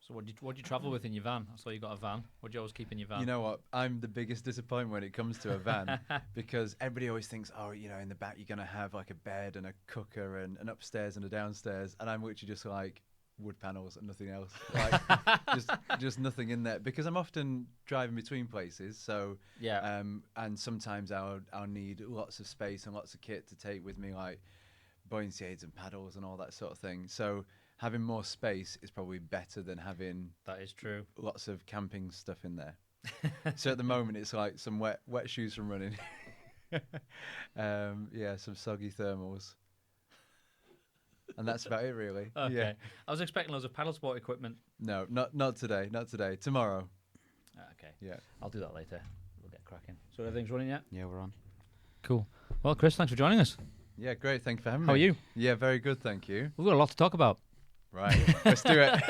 So what do you travel with in your van? I saw you got a van. What do you always keep in your van? You know what? I'm the biggest disappointment when it comes to a van because everybody always thinks, oh, in the back you're going to have like a bed and a cooker and an upstairs and a downstairs. And I'm literally just like wood panels and nothing else. Like just nothing in there because I'm often driving between places. So, Yeah. and sometimes I'll need lots of space and lots of kit to take with me, like buoyancy aids and paddles and all that sort of thing. So having more space is probably better than having That is true. lots of camping stuff in there. So at the moment it's like some wet shoes from running. Some soggy thermals. And that's about it really. Okay. Yeah. I was expecting loads of paddle sport equipment. No, not today. Tomorrow. Okay. Yeah. I'll do that later. We'll get cracking. So everything's running yet? Yeah, we're on. Cool. Well, Chris, thanks for joining us. Yeah, great. Thank you for having me. How are you? Yeah, very good, thank you. We've got a lot to talk about. Right, let's do it.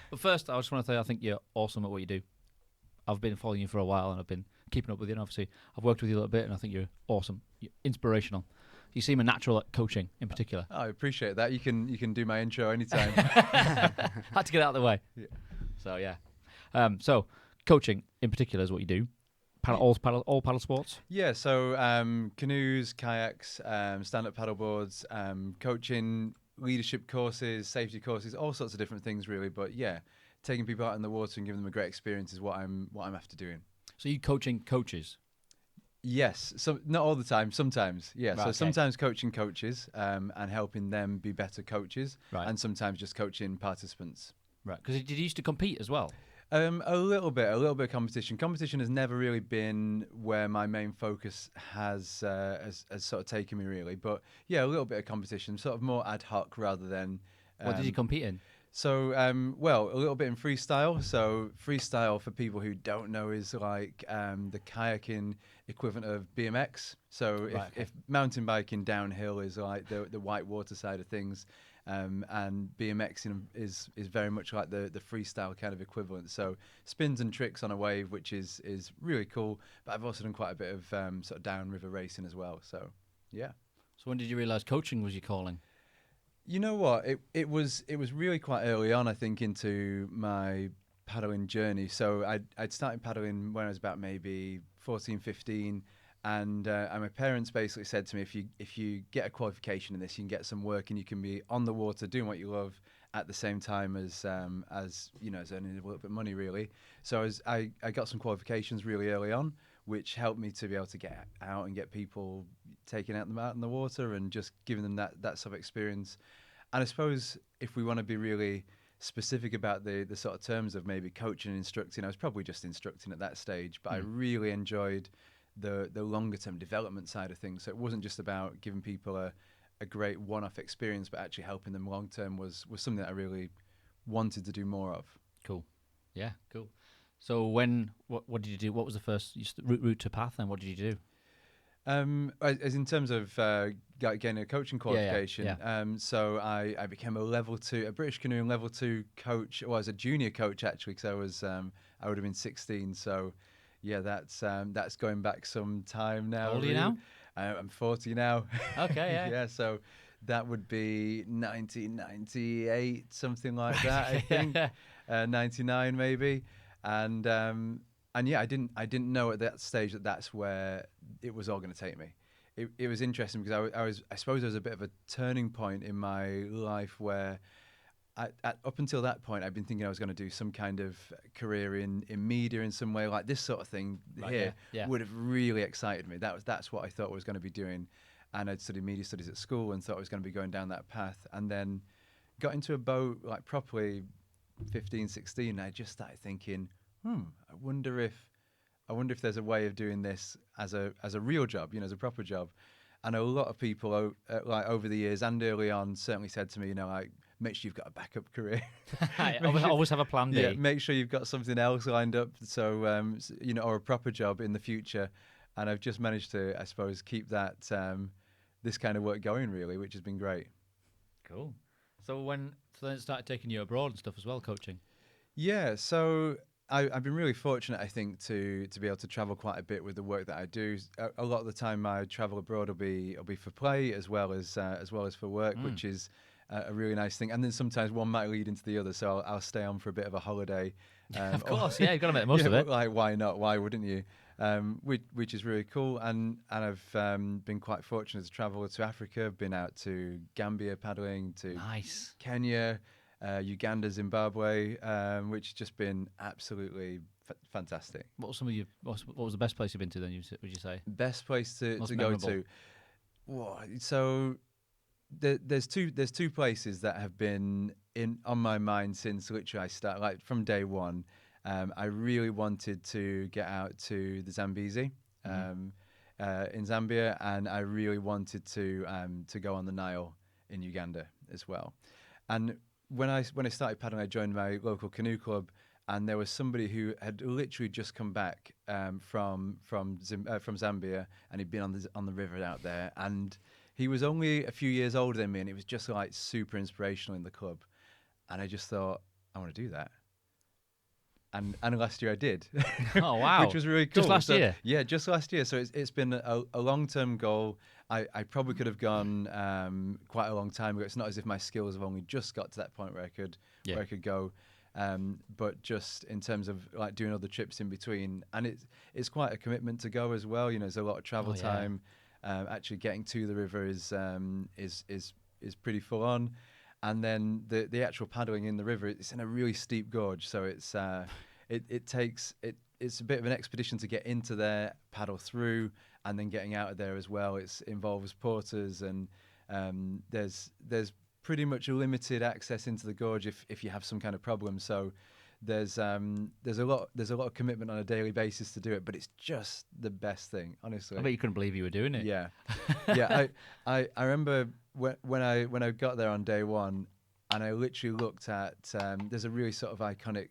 But first, I just want to say I think you're awesome at what you do. I've been following you for a while and I've been keeping up with you. And obviously, I've worked with you a little bit and I think you're awesome. You're inspirational. You seem a natural at coaching in particular. I appreciate that. You can do my intro anytime. Had to get it out of the way. Yeah. So, yeah. So, coaching in particular is what you do. All paddle sports? Yeah, so canoes, kayaks, stand-up paddleboards, coaching, leadership courses, safety courses, all sorts of different things really. But yeah, taking people out in the water and giving them a great experience is what I'm after doing. So you coaching coaches? Yes, so not all the time. Sometimes, yeah. Right, So okay. sometimes coaching coaches and helping them be better coaches, Right. and sometimes just coaching participants. Right. Because did you used to compete as well? A little bit of competition. Competition has never really been where my main focus has sort of taken me really. But yeah, a little bit of competition, sort of more ad hoc rather than. What did you compete in? So, a little bit in freestyle. So, freestyle for people who don't know is like the kayaking equivalent of BMX. So, Right, okay. if mountain biking downhill is like the white water side of things, and BMXing is very much like the freestyle kind of equivalent. So, spins and tricks on a wave, which is really cool. But I've also done quite a bit of sort of downriver racing as well. So, yeah. So when did you realise coaching was your calling? You know what? It was really quite early on, I think, into my paddling journey. So I'd started paddling when I was about maybe 14, 15, and my parents basically said to me, if you get a qualification in this, you can get some work and you can be on the water doing what you love at the same time as earning a little bit of money, really. So I got some qualifications really early on, which helped me to be able to get out and get people taking them out in the water and just giving them that sort of experience. And I suppose if we want to be really specific about the sort of terms of maybe coaching and instructing, I was probably just instructing at that stage, but I really enjoyed the longer term development side of things. So it wasn't just about giving people a great one-off experience, but actually helping them long term was something that I really wanted to do more of. Cool. Yeah, cool. So what did you do? What was the first route to path and what did you do? As in terms of getting a coaching qualification, yeah. So I became a British canoeing level 2 coach. Well, I was a junior coach actually, because I would have been 16. So yeah, that's going back some time now. How old are you now? I'm 40 now. Okay, yeah. Yeah, so that would be 1998, something like that. I think 99 maybe, and yeah, I didn't know at that stage that that's where it was all going to take me. It was interesting because I suppose there was a bit of a turning point in my life where up until that point I'd been thinking I was going to do some kind of career in media in some way, like this sort of thing here. Yeah. Would have really excited me. That's what I thought I was going to be doing, and I'd studied media studies at school and thought I was going to be going down that path, and then got into a boat like properly 15, 16, and I just started thinking, I wonder if there's a way of doing this as a real job, as a proper job. And a lot of people like over the years and early on certainly said to me, like, make sure you've got a backup career. Always have a plan B. Yeah, make sure you've got something else lined up, so or a proper job in the future. And I've just managed to, I suppose, keep that this kind of work going really, which has been great. Cool. So then it started taking you abroad and stuff as well, coaching. Yeah, so I've been really fortunate, I think, to be able to travel quite a bit with the work that I do. A lot of the time, my travel abroad will be for play as well as for work, which is a really nice thing. And then sometimes one might lead into the other, so I'll stay on for a bit of a holiday. Of course, yeah, you've got to make the most of it. Like, why not? Why wouldn't you? Which is really cool. And I've been quite fortunate to travel to Africa. I've been out to Gambia paddling, to Nice. Kenya, Uganda, Zimbabwe, which has just been absolutely fantastic. What was what was the best place you've been to then? Would you say Best place to Most go memorable? to? So there's two places that have been on my mind since literally I started, like from day one. I really wanted to get out to the Zambezi in Zambia, and I really wanted to go on the Nile in Uganda as well. And when I started paddling, I joined my local canoe club, and there was somebody who had literally just come back from Zambia, and he'd been on the river out there, and he was only a few years older than me, and it was just like super inspirational in the club. And I just thought, I want to do that. And last year I did. Oh, wow. Which was really cool. Just last year? Yeah, just last year. So it's been a long-term goal. I probably could have gone quite a long time ago. It's not as if my skills have only just got to that point where I could go. But just in terms of like doing other trips in between, and it's quite a commitment to go as well. You know, there's a lot of travel time. Actually getting to the river is pretty full on. And then the actual paddling in the river, it's in a really steep gorge, so it's it's a bit of an expedition to get into there, paddle through, and then getting out of there as well. It involves porters, and there's pretty much a limited access into the gorge if you have some kind of problem. So there's a lot of commitment on a daily basis to do it, but it's just the best thing, honestly. I bet you couldn't believe you were doing it. Yeah, yeah. I remember when I got there on day one, and I literally looked at there's a really sort of iconic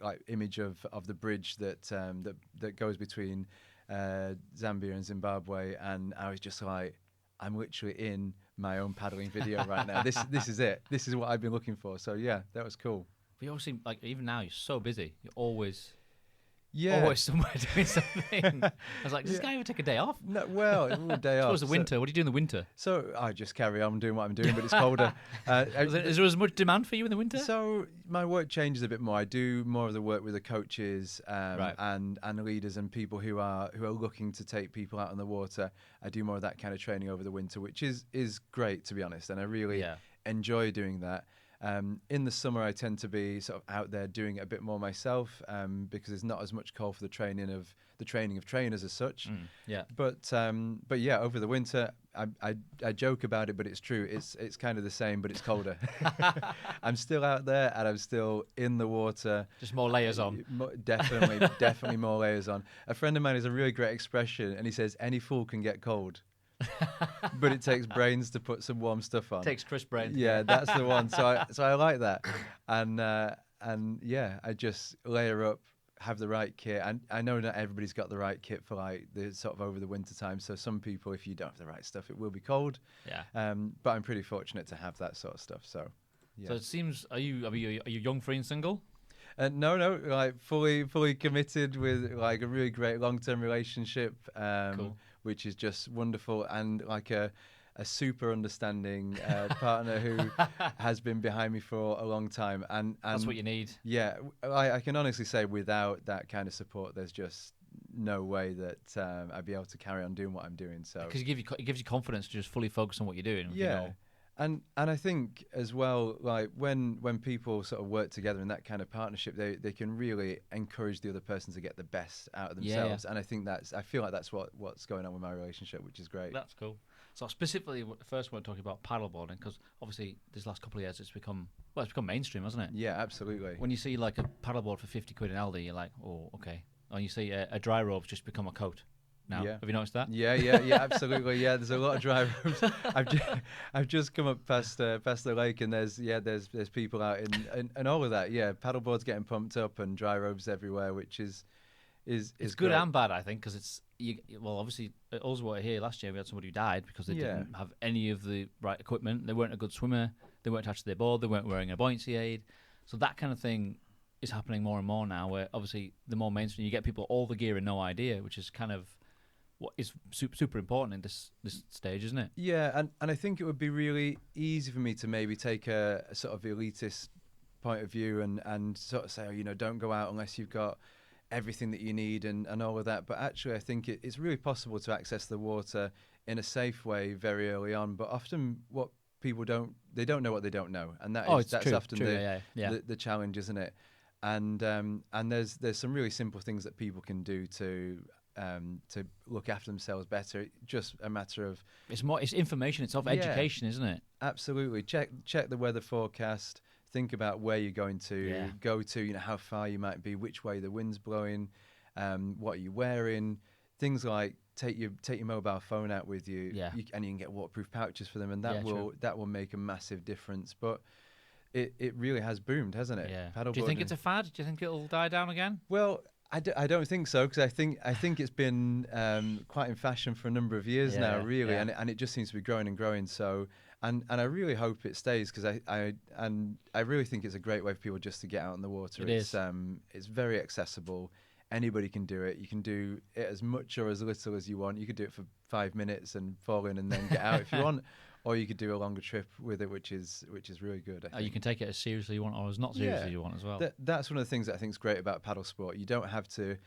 like image of the bridge that goes between Zambia and Zimbabwe, and I was just like, I'm literally in my own paddling video right now. This is it. This is what I've been looking for. So yeah, that was cool. But you always seem like, even now, you're so busy. You're always somewhere doing something. I was like, does this guy ever take a day off? No, well, a day off. It was the winter. What do you do in the winter? So I just carry on doing what I'm doing, but it's colder. Is there as much demand for you in the winter? So my work changes a bit more. I do more of the work with the coaches Right. and leaders and people who are looking to take people out on the water. I do more of that kind of training over the winter, which is great, to be honest, and I really enjoy doing that. In the summer, I tend to be sort of out there doing it a bit more myself because there's not as much call for the training of trainers as such. But yeah, over the winter, I joke about it, but it's true. It's kind of the same, but it's colder. I'm still out there, and I'm still in the water. Just more layers on. Definitely more layers on. A friend of mine has a really great expression, and he says, "Any fool can get cold." But it takes brains to put some warm stuff on. Takes Chris brains. Yeah, that's the one. So I like that, and yeah, I just layer up, have the right kit. And I know not everybody's got the right kit for like the sort of over the winter time. So some people, if you don't have the right stuff, it will be cold. Yeah. But I'm pretty fortunate to have that sort of stuff. So yeah. So it seems, are you young, free, and single? No, like fully committed with like a really great long-term relationship. Cool. Which is just wonderful, and like a super understanding partner who has been behind me for a long time. And That's what you need. Yeah, I can honestly say without that kind of support, there's just no way that I'd be able to carry on doing what I'm doing. So because it gives you confidence to just fully focus on what you're doing. Yeah. You know. And I think as well, like when people sort of work together in that kind of partnership, they can really encourage the other person to get the best out of themselves. Yeah. And I think I feel like that's what's going on with my relationship, which is great. That's cool. So specifically, first we're talking about paddleboarding, because obviously these last couple of years it's become mainstream, hasn't it? Yeah, absolutely. When you see like a paddleboard for 50 quid in Aldi, you're like, oh, okay. Or you see a dry rope's just become a coat. Now, have you noticed that? Yeah, absolutely. Yeah, there's a lot of dry ropes. I've just come up past the lake, and there's people out in all of that. Yeah, paddleboards getting pumped up and dry ropes everywhere, which is it's good and bad, I think, because obviously at Ullswater here last year we had somebody who died because they didn't have any of the right equipment. They weren't a good swimmer. They weren't attached to their board. They weren't wearing a buoyancy aid. So that kind of thing is happening more and more now, where obviously the more mainstream, you get people all the gear and no idea, which is kind of what is super important in this stage, isn't it? Yeah, and I think it would be really easy for me to maybe take a sort of elitist point of view and sort of say, oh, you know, don't go out unless you've got everything that you need and all of that. But actually, I think it's really possible to access the water in a safe way very early on. But often what people don't know what they don't know. And that's true, often true, the challenge, isn't it? And there's some really simple things that people can do to look after themselves better. It's just a matter of it's information, it's of education, isn't it? Absolutely. Check the weather forecast. Think about where you're going to go to. You know how far you might be, which way the wind's blowing, what are you wearing. Things like take your mobile phone out with you, and you can get waterproof pouches for them, and that will make a massive difference. But it really has boomed, hasn't it? Yeah. Do you think it's a fad? Do you think it'll die down again? Well, I don't think so, because I think it's been quite in fashion for a number of years now, really, and it just seems to be growing and growing. So, and I really hope it stays, because I really think it's a great way for people just to get out in the water. It's very accessible. Anybody can do it. You can do it as much or as little as you want. You could do it for 5 minutes and fall in and then get out if you want. Or you could do a longer trip with it, which is really good. I think. You can take it as seriously as you want, or as not seriously as you want as well. That's one of the things that I think is great about paddle sport. You don't have to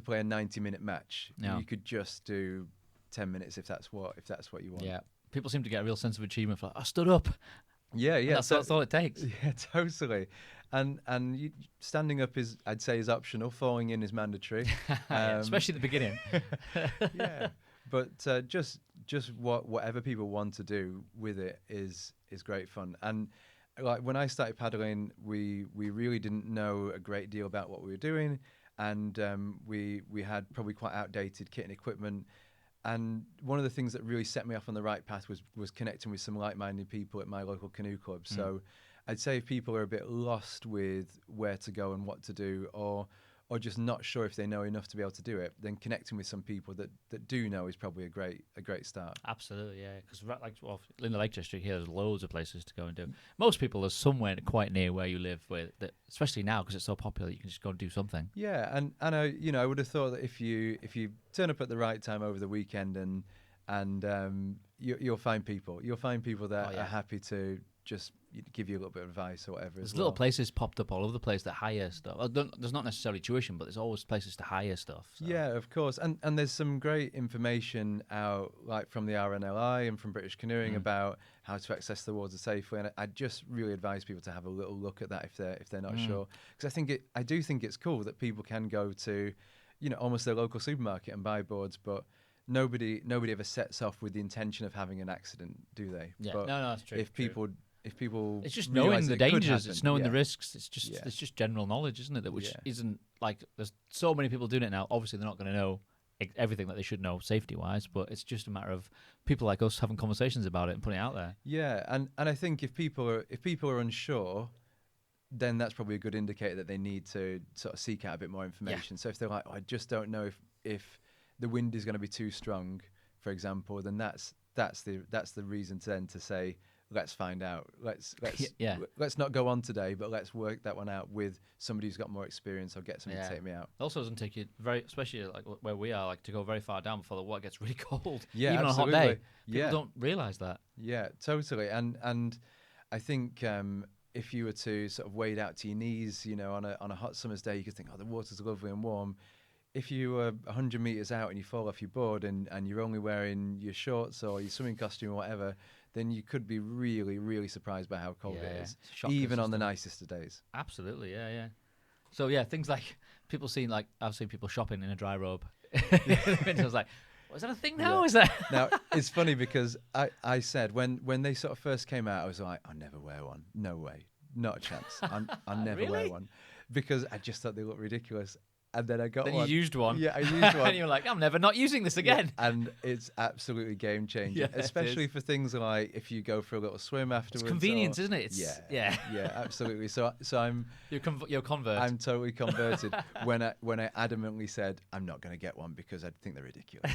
play a 90-minute match. No. You could just do 10 minutes if that's what you want. Yeah, people seem to get a real sense of achievement for I stood up. Yeah. That's all it takes. Yeah, totally. And standing up is optional. Falling in is mandatory, especially at the beginning. Yeah. But just whatever people want to do with it is great fun. And like when I started paddling, we really didn't know a great deal about what we were doing, and we had probably quite outdated kit and equipment. And one of the things that really set me off on the right path was connecting with some like-minded people at my local canoe club. So I'd say if people are a bit lost with where to go and what to do, or just not sure if they know enough to be able to do it, then connecting with some people that do know is probably a great start. Absolutely, yeah. Because in the Lake District here, there's loads of places to go and do. Most people are somewhere quite near where you live, especially now because it's so popular, you can just go and do something. Yeah, and I would have thought that if you turn up at the right time over the weekend and you'll find people that are happy to just give you a little bit of advice or whatever. There's little places popped up all over the place that hire stuff. Well, there's not necessarily tuition, but there's always places to hire stuff. So. Yeah, of course. And there's some great information out, like from the RNLI and from British Canoeing about how to access the water safely. And I just really advise people to have a little look at that if they're not sure. Because I do think it's cool that people can go to, almost their local supermarket and buy boards, but nobody ever sets off with the intention of having an accident, do they? Yeah, but no, that's true. If people, it's just knowing the dangers. It's knowing the risks. It's just general knowledge, isn't it? Which isn't like there's so many people doing it now. Obviously, they're not going to know everything that they should know safety-wise, but it's just a matter of people like us having conversations about it and putting it out there. Yeah, and I think if people are unsure, then that's probably a good indicator that they need to sort of seek out a bit more information. So if they're like, I just don't know if the wind is going to be too strong, for example, then that's the reason to say, let's find out. Let's not go on today, but let's work that one out with somebody who's got more experience, or get somebody to take me out. It also doesn't take you especially like where we are, like to go very far down before the water gets really cold. Yeah, even absolutely. on a hot day. People don't realise that. Yeah, totally. And I think if you were to sort of wade out to your knees, on a hot summer's day, you could think, oh, the water's lovely and warm. If you were 100 meters out and you fall off your board and you're only wearing your shorts or your swimming costume or whatever, then you could be really, really surprised by how cold it is, even on the nicest of days. Absolutely, yeah. So things like I've seen people shopping in a dry robe. I was like, is that a thing now? Is that now? It's funny because I said when they sort of first came out, I was like, I'll never wear one. No way, not a chance. I'll never wear one, because I just thought they looked ridiculous. And then I got one. You used one. Yeah, I used one. And you were like, I'm never not using this again. Yeah, and it's absolutely game changing, especially for things like if you go for a little swim afterwards. It's convenience, isn't it? Yeah, absolutely. So I'm you're convert. I'm totally converted when I adamantly said I'm not going to get one because I think they're ridiculous.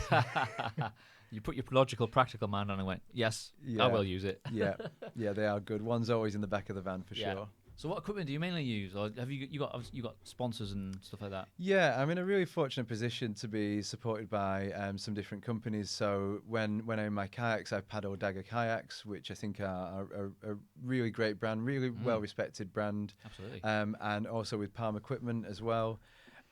You put your logical, practical mind on and went, yes, I will use it. Yeah, they are good. One's always in the back of the van for sure. So what equipment do you mainly use, or have you got sponsors and stuff like that? Yeah, I'm in a really fortunate position to be supported by some different companies. So when I'm in my kayaks, I paddle Dagger kayaks, which I think are a really great brand, really well respected brand. Absolutely. And also with Palm equipment as well.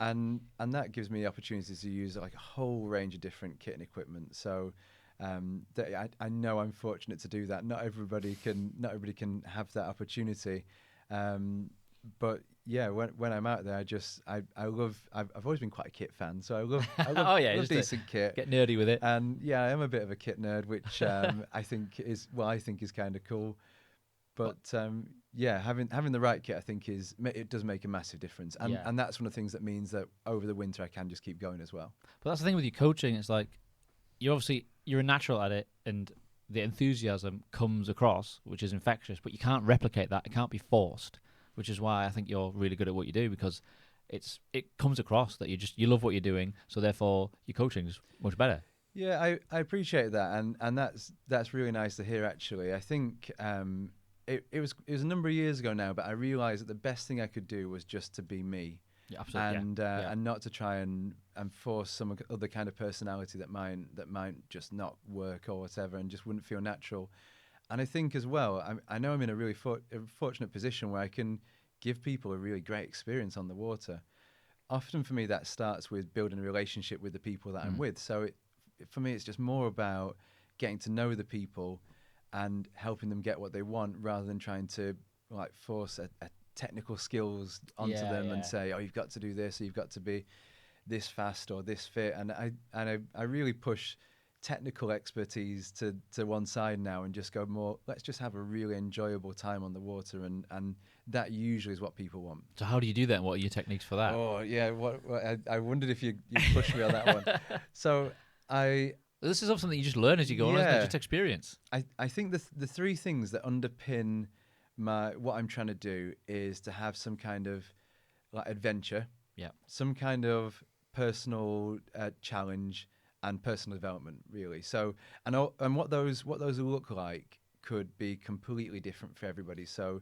And that gives me opportunities to use like a whole range of different kit and equipment. So I know I'm fortunate to do that. Not everybody can have that opportunity. But yeah, when I'm out there, I love. I've always been quite a kit fan, so I love Oh yeah, love just decent kit. get nerdy with it. And yeah, I am a bit of a kit nerd, which I think is kind of cool. But yeah, having the right kit, I think it does make a massive difference. And Yeah. and that's one of the things that means that over the winter I can just keep going as well. But that's the thing with your coaching. It's like you're a natural at it, and the enthusiasm comes across, which is infectious. But you can't replicate that. It can't be forced, which is why I think you're really good at what you do, because it comes across that you love what you're doing. So therefore, your coaching is much better. Yeah, I appreciate that, and that's really nice to hear. Actually, I think it was a number of years ago now, but I realised that the best thing I could do was just to be me. Yeah, absolutely. And not to try and force some other kind of personality that might just not work or whatever, and just wouldn't feel natural. And I think as well, I know I'm in a really fortunate position where I can give people a really great experience on the water. Often for me, that starts with building a relationship with the people that I'm with. So for me, it's just more about getting to know the people and helping them get what they want, rather than trying to like force a technical skills onto them and say, oh, you've got to do this, or you've got to be this fast or this fit. And I really push technical expertise to one side now, and just go more, let's just have a really enjoyable time on the water, and that usually is what people want. So how do you do that? What are your techniques for that? Oh yeah, I wondered if you pushed me on that one. So This is something that you just learn as you go on, isn't it? Just experience. I think the three things that underpin what I'm trying to do is to have some kind of like adventure, some kind of personal challenge, and personal development, really. So and what those look like could be completely different for everybody. So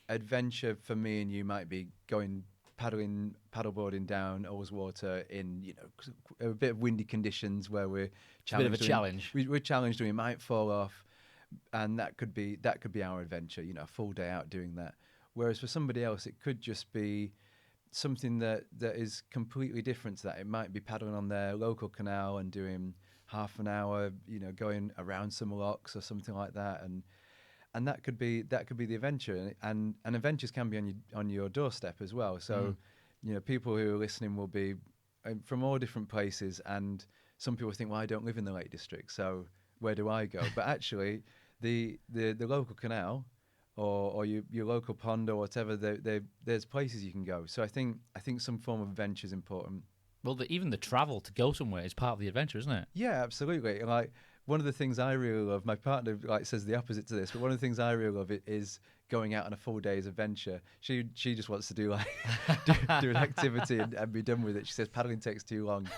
adventure for me and you might be going paddleboarding down Ullswater in a bit of windy conditions where we're challenged. A bit of a challenge. We're challenged and we might fall off, and that could be our adventure. A full day out doing that. Whereas for somebody else, it could just be something that is completely different to that. It might be paddling on their local canal and doing half an hour, going around some locks or something like that, and that could be the adventure. And adventures can be on your doorstep as well. So people who are listening will be from all different places, and some people think, well, I don't live in the Lake District, so where do I go? But actually, the local canal or your local pond or whatever, there's places you can go. So I think some form of adventure is important. Well, even the travel to go somewhere is part of the adventure, isn't it? Yeah, absolutely. Like one of the things I really love, my partner says the opposite to this, but one of the things I really love is going out on a full day's adventure. She just wants to do do an activity and be done with it. She says paddling takes too long,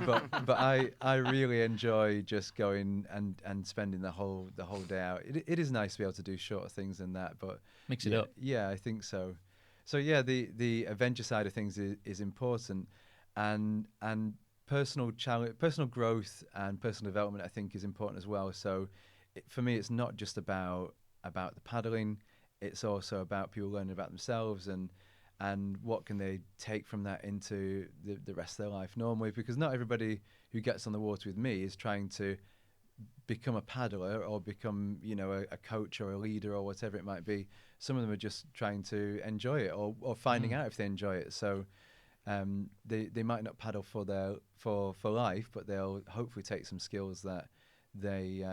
but I really enjoy just going and spending the whole day out. It is nice to be able to do shorter things than that, but mix it up. Yeah, I think so. So yeah, the adventure side of things is important, and personal challenge, personal growth, and personal development I think is important as well. So for me, it's not just about the paddling. It's also about people learning about themselves and what can they take from that into the rest of their life normally, because not everybody who gets on the water with me is trying to become a paddler or become a coach or a leader or whatever it might be. Some of them are just trying to enjoy it or finding out if they enjoy it. So they might not paddle for life, but they'll hopefully take some skills that they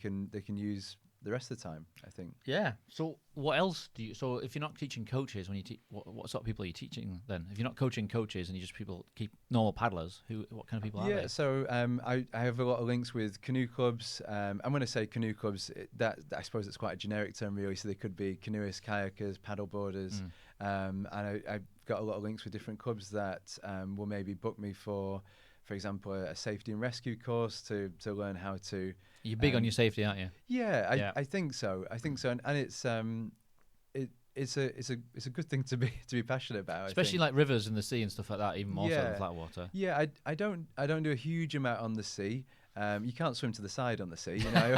can use the rest of the time, I think. Yeah. So what else do you? So if you're not teaching coaches, when you what sort of people are you teaching then? If you're not coaching coaches and you just keep normal paddlers, what kind of people are they? Yeah. So I have a lot of links with canoe clubs. And when I say canoe clubs, that I suppose it's quite a generic term really. So they could be canoeists, kayakers, paddleboarders, and I've got a lot of links with different clubs that will maybe book me for example, a safety and rescue course to learn how to. You're big on your safety, aren't you? Yeah, I think so. And it's it's a good thing to be passionate about. Especially like rivers and the sea and stuff like that, even more so than Yeah. flat water. Yeah, I don't do a huge amount on the sea. You can't swim to the side on the sea, you know.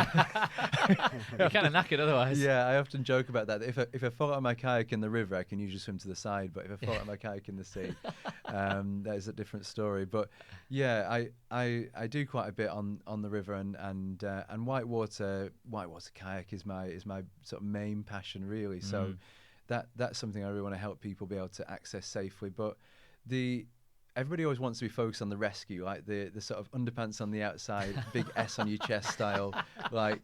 You're kind of knackered otherwise. Yeah, I often joke about that. If I fall out of my kayak in the river, I can usually swim to the side. But if I fall out of my kayak in the sea, that is a different story. But yeah, I do quite a bit on the river, and whitewater kayak is my sort of main passion, really. So that's something I really want to help people be able to access safely. But everybody always wants to be focused on the rescue, like the sort of underpants on the outside, big S on your chest style, like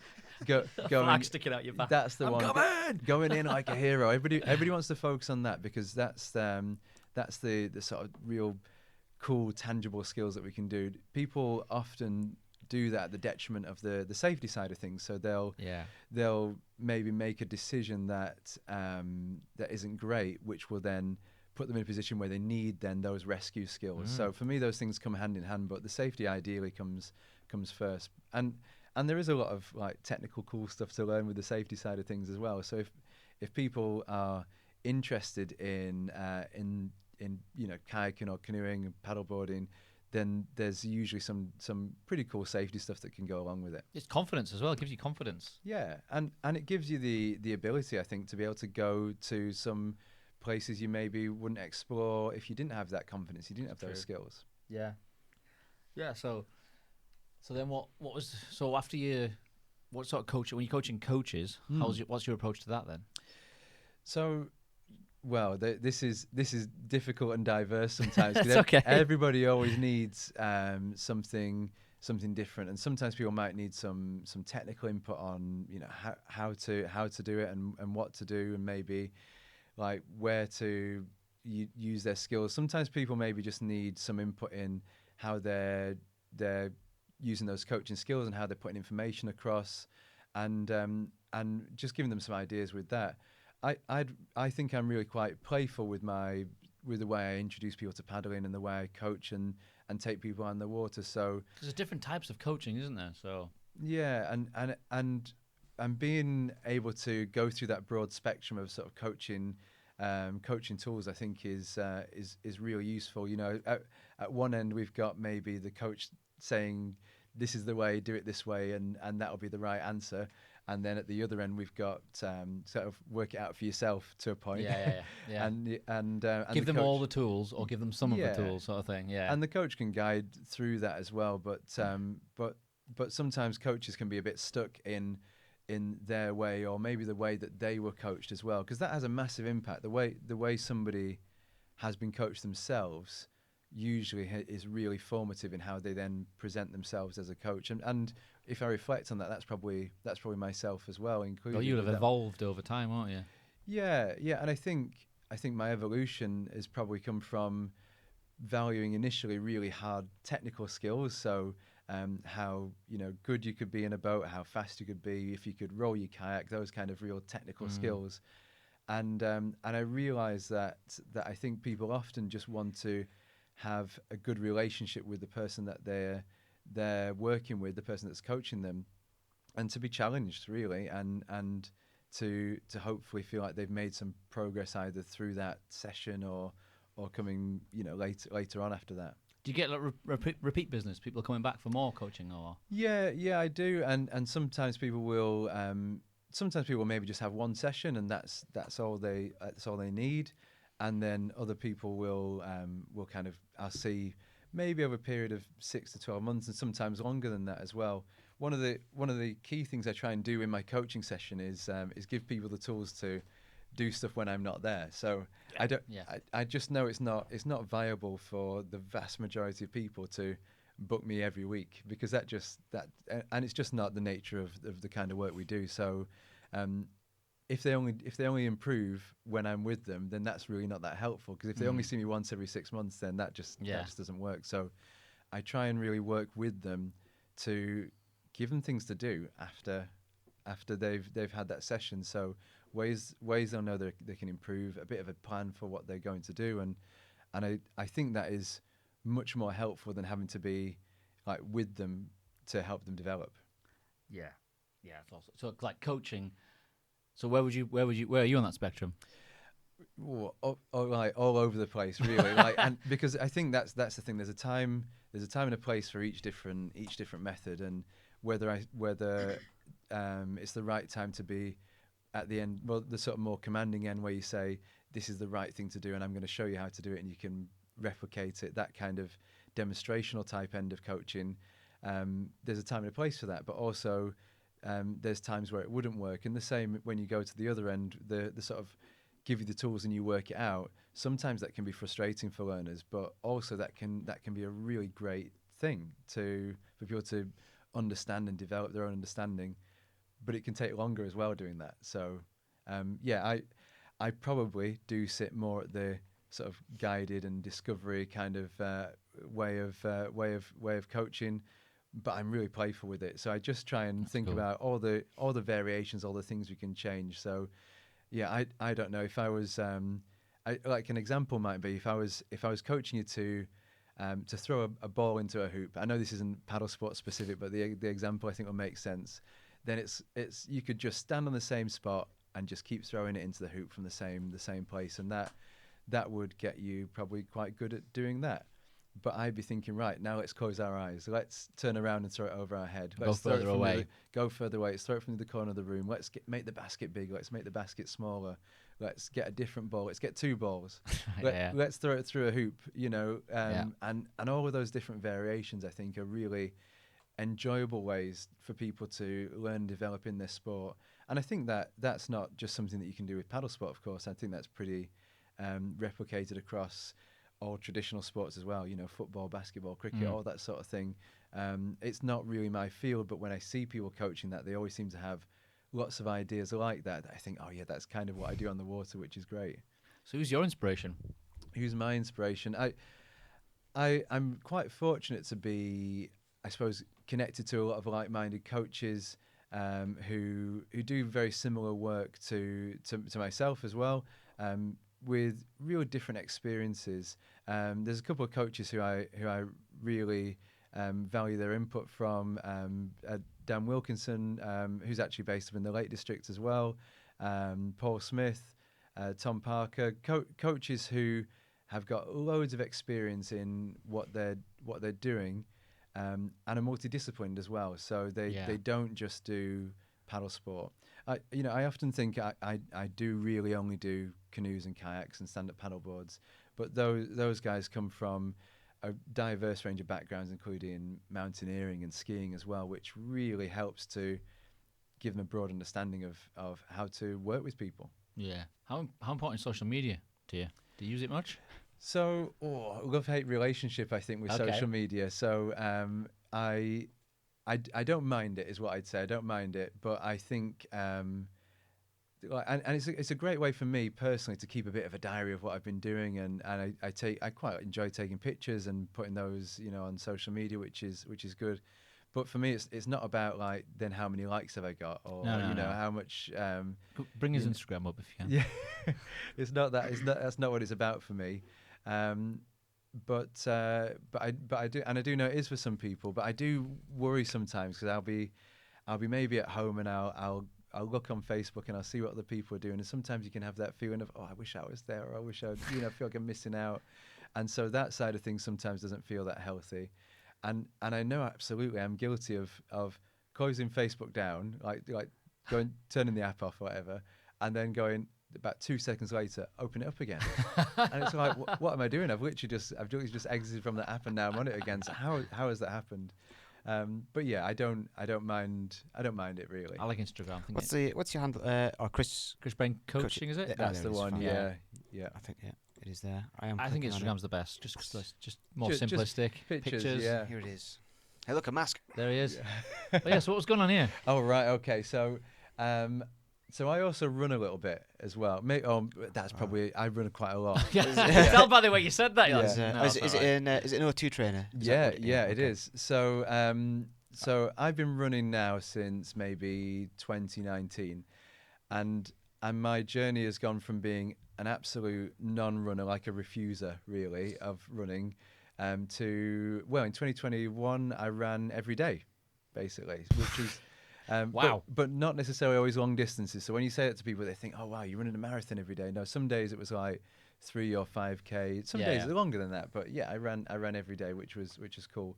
going flag sticking out your back. That's the I'm one. coming! Going in like a hero. Everybody wants to focus on that because that's the sort of real cool, tangible skills that we can do. People often do that at the detriment of the safety side of things. So they'll maybe make a decision that that isn't great, which will then put them in a position where they need then those rescue skills. So for me, those things come hand in hand, but the safety ideally comes first. And there is a lot of like technical cool stuff to learn with the safety side of things as well. So if people are interested in kayaking or canoeing and paddleboarding, then there's usually some pretty cool safety stuff that can go along with it. It's confidence as well. It gives you confidence. Yeah, and it gives you the ability, I think, to be able to go to some places you maybe wouldn't explore if you didn't have that confidence, you didn't have those skills. Yeah. So then what after you, what sort of coach, when you're coaching coaches, what's your approach to that then? So, well, this is difficult and diverse sometimes. It's okay. Everybody always needs something different, and sometimes people might need some technical input on how to do it and what to do, and maybe like where to use their skills. Sometimes people maybe just need some input in how they're using those coaching skills and how they're putting information across, and just giving them some ideas with that. I think I'm really quite playful with the way I introduce people to paddling and the way I coach and take people on the water. So there's different types of coaching, isn't there? So yeah, and being able to go through that broad spectrum of sort of coaching tools, I think is really useful. At one end we've got maybe the coach saying this is the way, do it this way, and that'll be the right answer. And then at the other end we've got sort of work it out for yourself to a point. Yeah. and give them all the tools, or give them some of the tools, sort of thing. Yeah. And the coach can guide through that as well. But sometimes coaches can be a bit stuck in their way, or maybe the way that they were coached as well, because that has a massive impact. The way somebody has been coached themselves usually is really formative in how they then present themselves as a coach. And if I reflect on that, that's probably myself as well, including. Well, you'll have evolved over time, won't you? Yeah, and I think my evolution has probably come from valuing initially really hard technical skills. So how good you could be in a boat, how fast you could be, if you could roll your kayak, those kind of real technical skills. And I realised that I think people often just want to have a good relationship with the person that they're working with, the person that's coaching them, and to be challenged really, and to hopefully feel like they've made some progress either through that session or coming later on after that. Do you get like repeat business? People are coming back for more coaching, or? Yeah, I do, and sometimes people will. Sometimes people maybe just have one session, and that's all they need, and then other people will kind of, I'll see maybe over a period of 6 to 12 months, and sometimes longer than that as well. One of the key things I try and do in my coaching session is give people the tools to do stuff when I'm not there. So I just know it's not viable for the vast majority of people to book me every week, because and it's just not the nature of the kind of work we do. So if they only improve when I'm with them, then that's really not that helpful, because if they only see me once every 6 months, then that just doesn't work. So I try and really work with them to give them things to do after they've had that session. So ways they'll know they can improve, a bit of a plan for what they're going to do, and I think that is much more helpful than having to be like with them to help them develop. Yeah, it's awesome. So like coaching, So where are you on that spectrum? All over the place, really. Like, and because I think that's the thing. There's a time and a place for each different method, and whether it's the right time to be at the end, well, the sort of more commanding end where you say this is the right thing to do, and I'm going to show you how to do it, and you can replicate it. That kind of demonstrational type end of coaching. There's a time and a place for that, but also there's times where it wouldn't work. And the same when you go to the other end, the sort of give you the tools and you work it out. Sometimes that can be frustrating for learners, but also that can be a really great thing for people to understand and develop their own understanding. But it can take longer as well doing that. So I probably do sit more at the sort of guided and discovery kind of way of coaching, but I'm really playful with it. So I just try and think about all the variations, all the things we can change. So yeah, I don't know if I was like an example might be if I was coaching you to throw a ball into a hoop. I know this isn't paddle sport specific, but the example I think will make sense. Then it's you could just stand on the same spot and just keep throwing it into the hoop from the same place, and that would get you probably quite good at doing that. But I'd be thinking, right, now let's close our eyes. Let's turn around and throw it over our head. Let's go further away. Go further away. Let's throw it from the corner of the room. Let's make the basket big. Let's make the basket smaller. Let's get a different ball. Let's get two balls. Let's throw it through a hoop, and all of those different variations, I think, are really enjoyable ways for people to learn and develop in this sport. And I think that's not just something that you can do with paddle sport, of course. I think that's pretty replicated across all traditional sports as well, football, basketball, cricket, all that sort of thing. It's not really my field, but when I see people coaching that, they always seem to have lots of ideas like that. I think, oh yeah, that's kind of what I do on the water, which is great. So who's your inspiration? Who's my inspiration? I'm quite fortunate to be, I suppose, connected to a lot of like-minded coaches who do very similar work to myself as well. With real different experiences. There's a couple of coaches who I really value their input from. Dan Wilkinson, who's actually based up in the Lake District as well. Paul Smith, Tom Parker, coaches who have got loads of experience in what they're doing, and are multidisciplined as well. So they don't just do paddle sport. I often think I do really only do canoes and kayaks and stand-up paddleboards, but those guys come from a diverse range of backgrounds, including mountaineering and skiing as well, which really helps to give them a broad understanding of how to work with people. Yeah. How important is social media to you? Do you use it much? So, love-hate relationship, I think, with social media. So I don't mind it, is what I'd say. I don't mind it, but I think, and it's a great way for me personally to keep a bit of a diary of what I've been doing, and I quite enjoy taking pictures and putting those, on social media, which is good. But for me, it's not about like then how many likes have I got, or how much. Bring his Instagram up if you can. Yeah, it's not that. That's not what it's about for me. But I do, and I do know it is for some people. But I do worry sometimes because I'll be maybe at home and I'll look on Facebook and I'll see what other people are doing, and sometimes you can have that feeling of, oh, I wish I was there, or I wish I feel like I'm missing out, and so that side of things sometimes doesn't feel that healthy, and I know absolutely I'm guilty of closing Facebook down, like going turning the app off or whatever, and then going about 2 seconds later, open it up again. And it's like, what am I doing? I've literally just exited from the app and now I'm on it again. So how has that happened? But yeah, I don't mind it really. I like Instagram. What's your handle? Or Chris Bain Coaching, is it? That's the one. Yeah. I think it is there. I think Instagram's the best. Just more simplistic. Pictures. Yeah. Here it is. Hey, look, a mask. There he is. So what was going on here? Oh right, okay. So I also run a little bit as well. That's probably I run quite a lot. Tell by the way you said that. Is it an O2 trainer? It is. So I've been running now since maybe 2019, and my journey has gone from being an absolute non-runner, like a refuser really of running, to in 2021 I ran every day, basically, which is. Wow. But not necessarily always long distances. So when you say it to people, they think, oh, wow, you're running a marathon every day. No, some days it was like 3 or 5K. Some days yeah. are longer than that. But yeah, I ran every day, which is cool.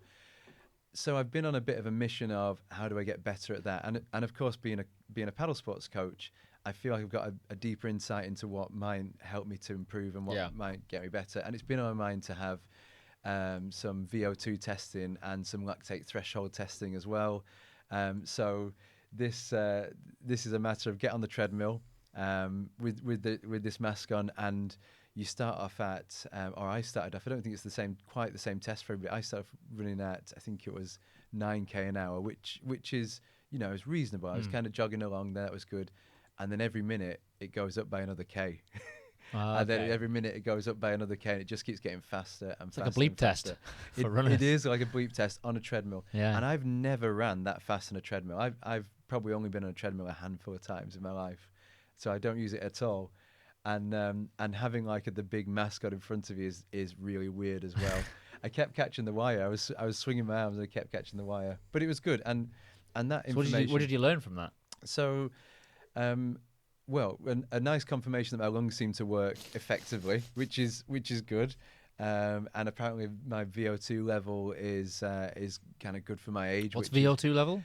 So I've been on a bit of a mission of how do I get better at that? And of course, being a paddle sports coach, I feel like I've got a deeper insight into what might help me to improve and what might get me better. And it's been on my mind to have some VO2 testing and some lactate threshold testing as well. So this is a matter of get on the treadmill with this mask on, and you start off at, or I started off, I don't think it's quite the same test for everybody. I started running at, I think it was 9k an hour, which is, is reasonable. I was kind of jogging along there, that was good. And then every minute it goes up by another k. And then every minute it goes up by another k, and it just keeps getting faster and faster. It's like a bleep test for runners. It is like a bleep test on a treadmill. Yeah. And I've never ran that fast on a treadmill. I've probably only been on a treadmill a handful of times in my life, so I don't use it at all. And having like the big mascot in front of you is really weird as well. I kept catching the wire. I was swinging my arms and I kept catching the wire, but it was good. And that information. What did you learn from that? So. Well, a nice confirmation that my lungs seem to work effectively, which is good, and apparently my VO2 level is kind of good for my age. What's VO2 level?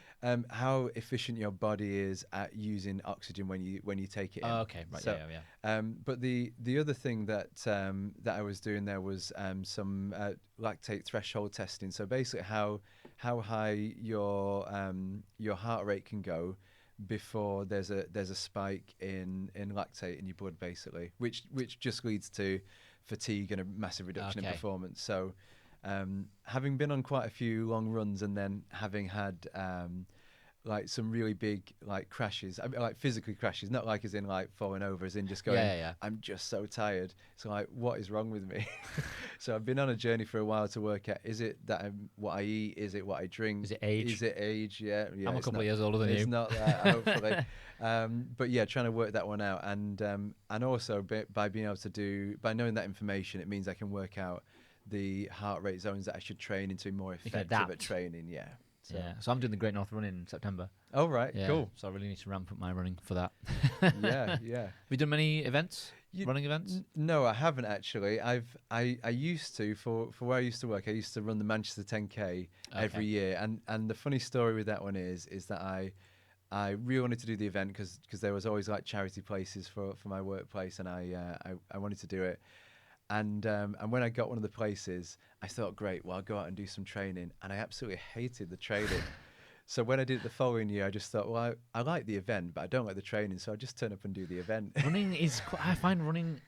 How efficient your body is at using oxygen when you take it in. Oh, okay, right, so, yeah. But the other thing that I was doing there was some lactate threshold testing. So basically, how high your heart rate can go before there's a spike in lactate in your blood, basically, which just leads to fatigue and a massive reduction in performance. So having been on quite a few long runs and then having had like some really big like crashes, I mean, like physically crashes, not like as in like falling over, as in just going, I'm just so tired. So like, what is wrong with me? So I've been on a journey for a while to work out, is it that what I eat? Is it what I drink? Is it age? Is it age? Yeah. I'm a couple of years older than you. It's not that, hopefully. But yeah, trying to work that one out. And also by being able to by knowing that information, it means I can work out the heart rate zones that I should train into more effective at training. Yeah. So I'm doing the Great North Run in September. Oh, right. Yeah, cool. So I really need to ramp up my running for that. Yeah. Have you done many events? Running events? No, I haven't actually. I used to, for where I used to work, I used to run the Manchester 10K every year. And the funny story with that one is that I really wanted to do the event because there was always like charity places for my workplace, and I wanted to do it. And when I got one of the places, I thought, great, well, I'll go out and do some training. And I absolutely hated the training. So when I did it the following year, I just thought, well, I like the event, but I don't like the training. So I just turn up and do the event. Running is, I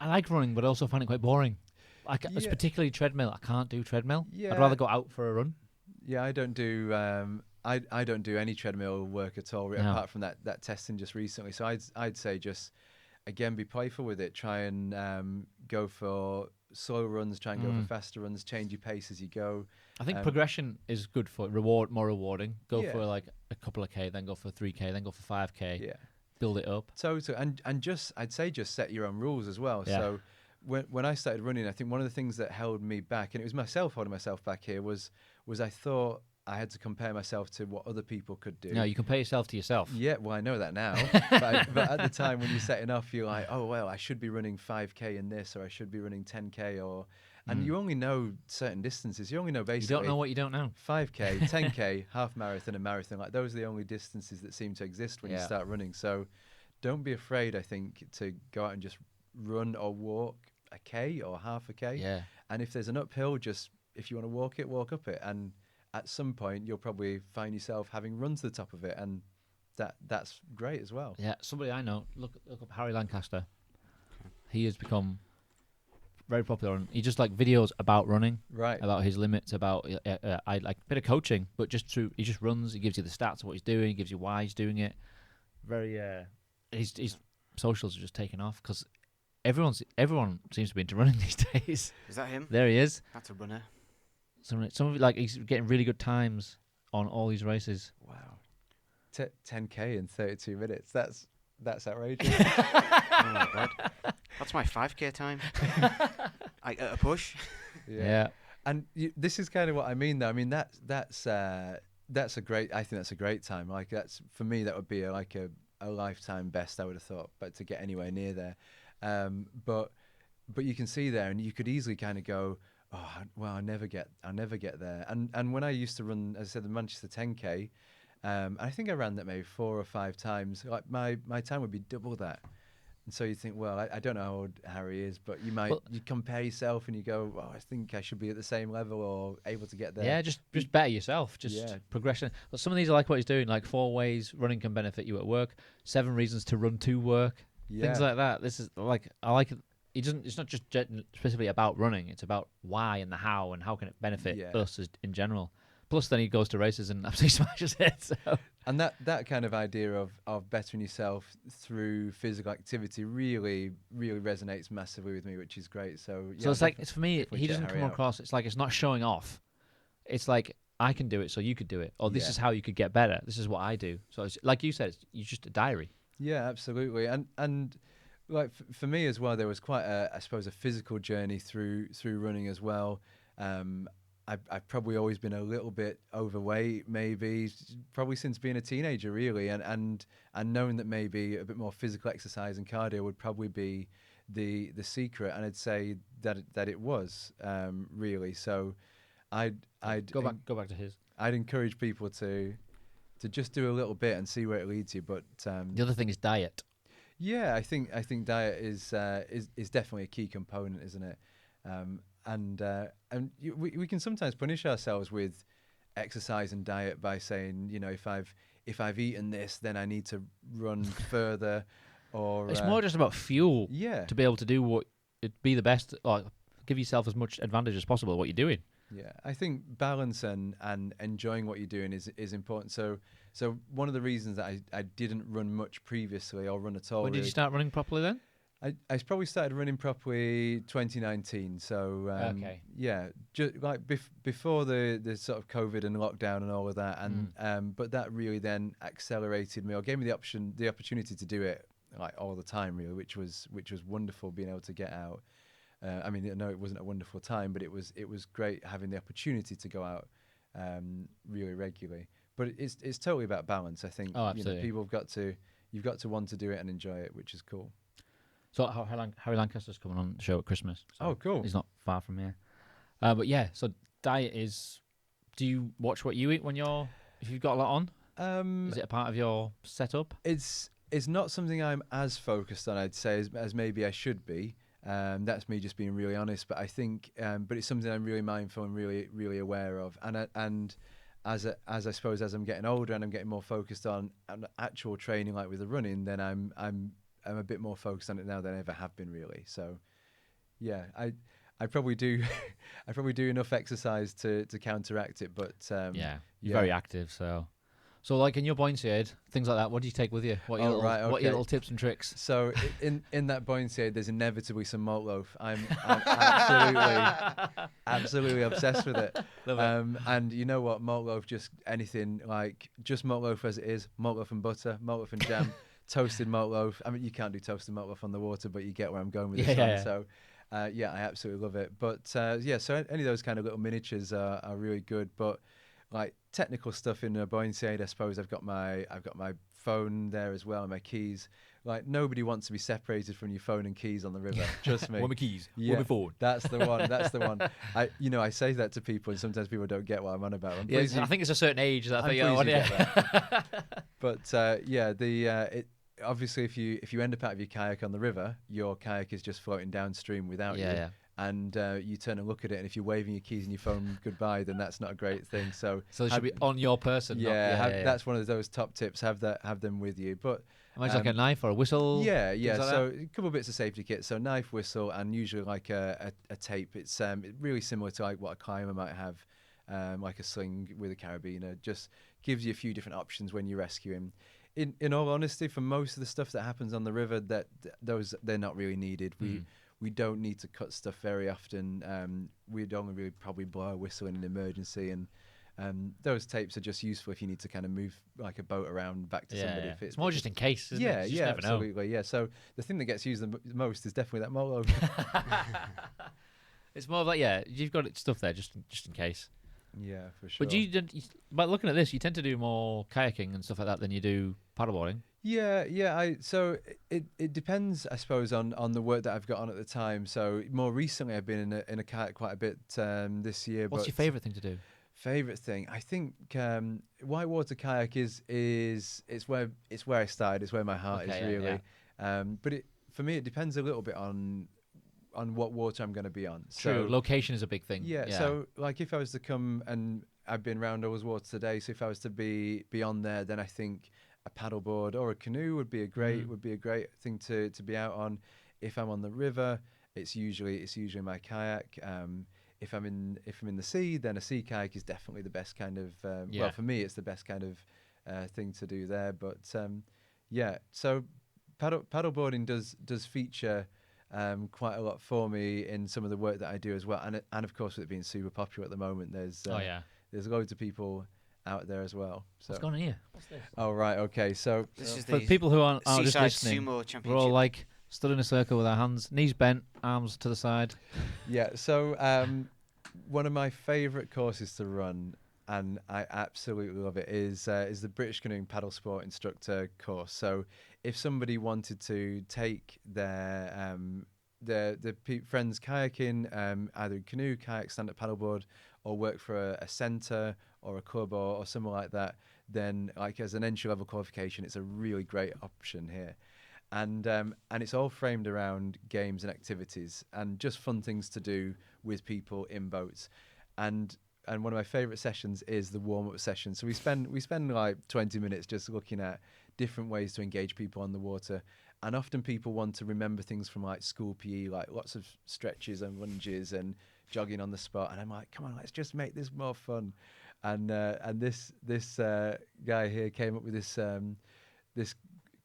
like running, but I also find it quite boring. It's particularly treadmill. I can't do treadmill. Yeah. I'd rather go out for a run. Yeah, I don't do I don't do any treadmill work at all, apart from that testing just recently. So I'd say just, again, be playful with it. Try and go for slow runs, try and go for faster runs, change your pace as you go. I think progression is good for more rewarding. Go for like a couple of K, then go for 3K, then go for 5K. Yeah. Build it up. Totally. And just, I'd say just set your own rules as well. Yeah. So when I started running, I think one of the things that held me back, and it was myself holding myself back here, was I thought I had to compare myself to what other people could do. No, you compare yourself to yourself. Yeah, well, I know that now. but at the time when you're setting off, you're like, oh, well, I should be running 5K in this, or I should be running 10K, and you only know certain distances. You only know basically... You don't know what you don't know. 5K, 10K, half marathon, and marathon. Like, those are the only distances that seem to exist when you start running. So don't be afraid, I think, to go out and just run or walk a K or half a K. Yeah. And if there's an uphill, just, if you want to walk it, walk up it. And at some point, you'll probably find yourself having run to the top of it, and that's great as well. Yeah, somebody I know, look up Harry Lancaster. He has become very popular, and he just like videos about running, right? About his limits, about I like a bit of coaching, but he just runs. He gives you the stats of what he's doing, he gives you why he's doing it. Very, his socials are just taking off because everyone seems to be into running these days. Is that him? There he is. That's a runner. Some of it, like, he's getting really good times on all these races. Wow, 10K in 32 minutes. That's outrageous. Oh my god, that's my 5K time. At a push. Yeah. And this is kind of what I mean, though. I mean that's that's a great. I think that's a great time. Like that's for me, that would be a lifetime best. I would have thought, but to get anywhere near there, but you can see there, and you could easily kind of go, oh well, I'll never get there. And when I used to run, as I said, the Manchester 10K, I think I ran that maybe 4 or 5 times. Like my time would be double that. And so you think, well, I don't know how old Harry is, but you compare yourself and you go, well, I think I should be at the same level or able to get there. Yeah, just better yourself, just progression. But some of these are like what he's doing, like 4 ways running can benefit you at work, 7 reasons to run to work, things like that. This is like, I like it. It's not just specifically about running, it's about why and the how and how can it benefit us in general. Plus, then he goes to races and absolutely smashes it. So. And that kind of idea of bettering yourself through physical activity really resonates massively with me, which is great. So it's like, it's for me, he doesn't come across, it's like, it's not showing off. It's like, I can do it, so you could do it. Or this is how you could get better. This is what I do. So it's, like you said, it's just a diary. Yeah, absolutely. And like for me as well, there was quite I suppose a physical journey through running as well. I've probably always been a little bit overweight, maybe probably since being a teenager, really, and knowing that maybe a bit more physical exercise and cardio would probably be the secret, and I'd say that it was really. So I'd go back to his. I'd encourage people to just do a little bit and see where it leads you. But the other thing is diet. Yeah, I think diet is definitely a key component, isn't it? And we can sometimes punish ourselves with exercise and diet by saying, you know, if I've eaten this, then I need to run further. Or it's more just about fuel. Yeah. To be able to do be the best, or give yourself as much advantage as possible at what you're doing. Yeah, I think balance and enjoying what you're doing is important. So one of the reasons that I didn't run much previously or run at all. When did you start running properly then? I probably started running properly 2019. So okay. Yeah, just like before the sort of COVID and lockdown and all of that, and but that really then accelerated me or gave me the opportunity to do it like all the time, really, which was wonderful being able to get out. I mean, no, it wasn't a wonderful time, but it was great having the opportunity to go out really regularly. But it's totally about balance. I think absolutely. You've got to want to do it and enjoy it, which is cool. So Harry Lancaster's coming on the show at Christmas. So oh, cool. He's not far from here. But yeah, so diet is. Do you watch what you eat if you've got a lot on? Is it a part of your setup? It's not something I'm as focused on, I'd say, as maybe I should be. That's me just being really honest. But I think, but it's something I'm really mindful and really, really aware of. And as I suppose as I'm getting older and I'm getting more focused on actual training, like with the running, then I'm a bit more focused on it now than I ever have been, really. So, yeah, I probably do enough exercise to counteract it. But you're very active, so. So, like in your buoyancy aid, things like that, what do you take with you? What are your little tips and tricks? So, in that buoyancy aid, there's inevitably some malt loaf. I'm absolutely obsessed with it. Love it. And you know what? Malt loaf, just anything, like just malt loaf as it is, malt loaf and butter, malt loaf and jam, toasted malt loaf. I mean, you can't do toasted malt loaf on the water, but you get where I'm going with this one. Yeah. So, I absolutely love it. But, so any of those kind of little miniatures are really good. But, like technical stuff in a buoyancy aid, I suppose I've got my phone there as well and my keys. Like nobody wants to be separated from your phone and keys on the river. Trust me. What my keys? What my phone? That's the one. That's the one. I say that to people, and sometimes people don't get what I'm on about. I think it's a certain age that I think. That. But obviously if you end up out of your kayak on the river, your kayak is just floating downstream without you. Yeah. And you turn and look at it, and if you're waving your keys and your phone goodbye, then that's not a great thing. So they should be on your person. That's one of those top tips. Have them with you. But imagine like a knife or a whistle. Yeah. So a couple of bits of safety kit. So knife, whistle, and usually like a tape. It's really similar to like what a climber might have, like a sling with a carabiner. Just gives you a few different options when you're rescuing. In all honesty, for most of the stuff that happens on the river, they're not really needed. We don't need to cut stuff very often. We'd only really probably blow a whistle in an emergency, and those tapes are just useful if you need to kind of move like a boat around back to somebody. If it's more just in case, isn't it? Yeah, absolutely. Yeah. So the thing that gets used the most is definitely that malt. It's more like you've got stuff there just in case. Yeah, for sure. But but looking at this, you tend to do more kayaking and stuff like that than you do paddleboarding. Yeah. So it depends, I suppose, on the work that I've got on at the time. So more recently, I've been in a kayak quite a bit this year. What's your favourite thing to do? Favorite thing, I think, whitewater kayak is where I started. It's where my heart is really. But for me, it depends a little bit on what water I'm going to be on. True, So, location is a big thing. yeah. So like if I was to come, and I've been around all those waters today, so if I was to be on there, then I think a paddleboard or a canoe would be a great thing to be out on. If I'm on the river, it's usually my kayak. If I'm in the sea, then a sea kayak is definitely the best kind of. Well, for me, it's the best kind of thing to do there. But yeah, so paddleboarding does feature quite a lot for me in some of the work that I do as well, and of course with it being super popular at the moment, there's loads of people out there as well. So. What's going on here? What's this? Oh right, okay. So This is For the people who aren't just Seaside listening, Sumo we're Championship. all like stood in a circle with our hands, knees bent, arms to the side. yeah, so one of my favourite courses to run, and I absolutely love it, is the British Canoeing Paddle Sport Instructor course. So if somebody wanted to take their friends kayaking, either canoe, kayak, stand-up paddleboard, or work for a centre or a club or something like that, then like as an entry-level qualification, it's a really great option here. And it's all framed around games and activities and just fun things to do with people in boats. And one of my favourite sessions is the warm-up session. So we spend like 20 minutes just looking at different ways to engage people on the water. And often people want to remember things from like school PE, like lots of stretches and lunges and jogging on the spot. And I'm like, come on, let's just make this more fun. And this guy here came up with this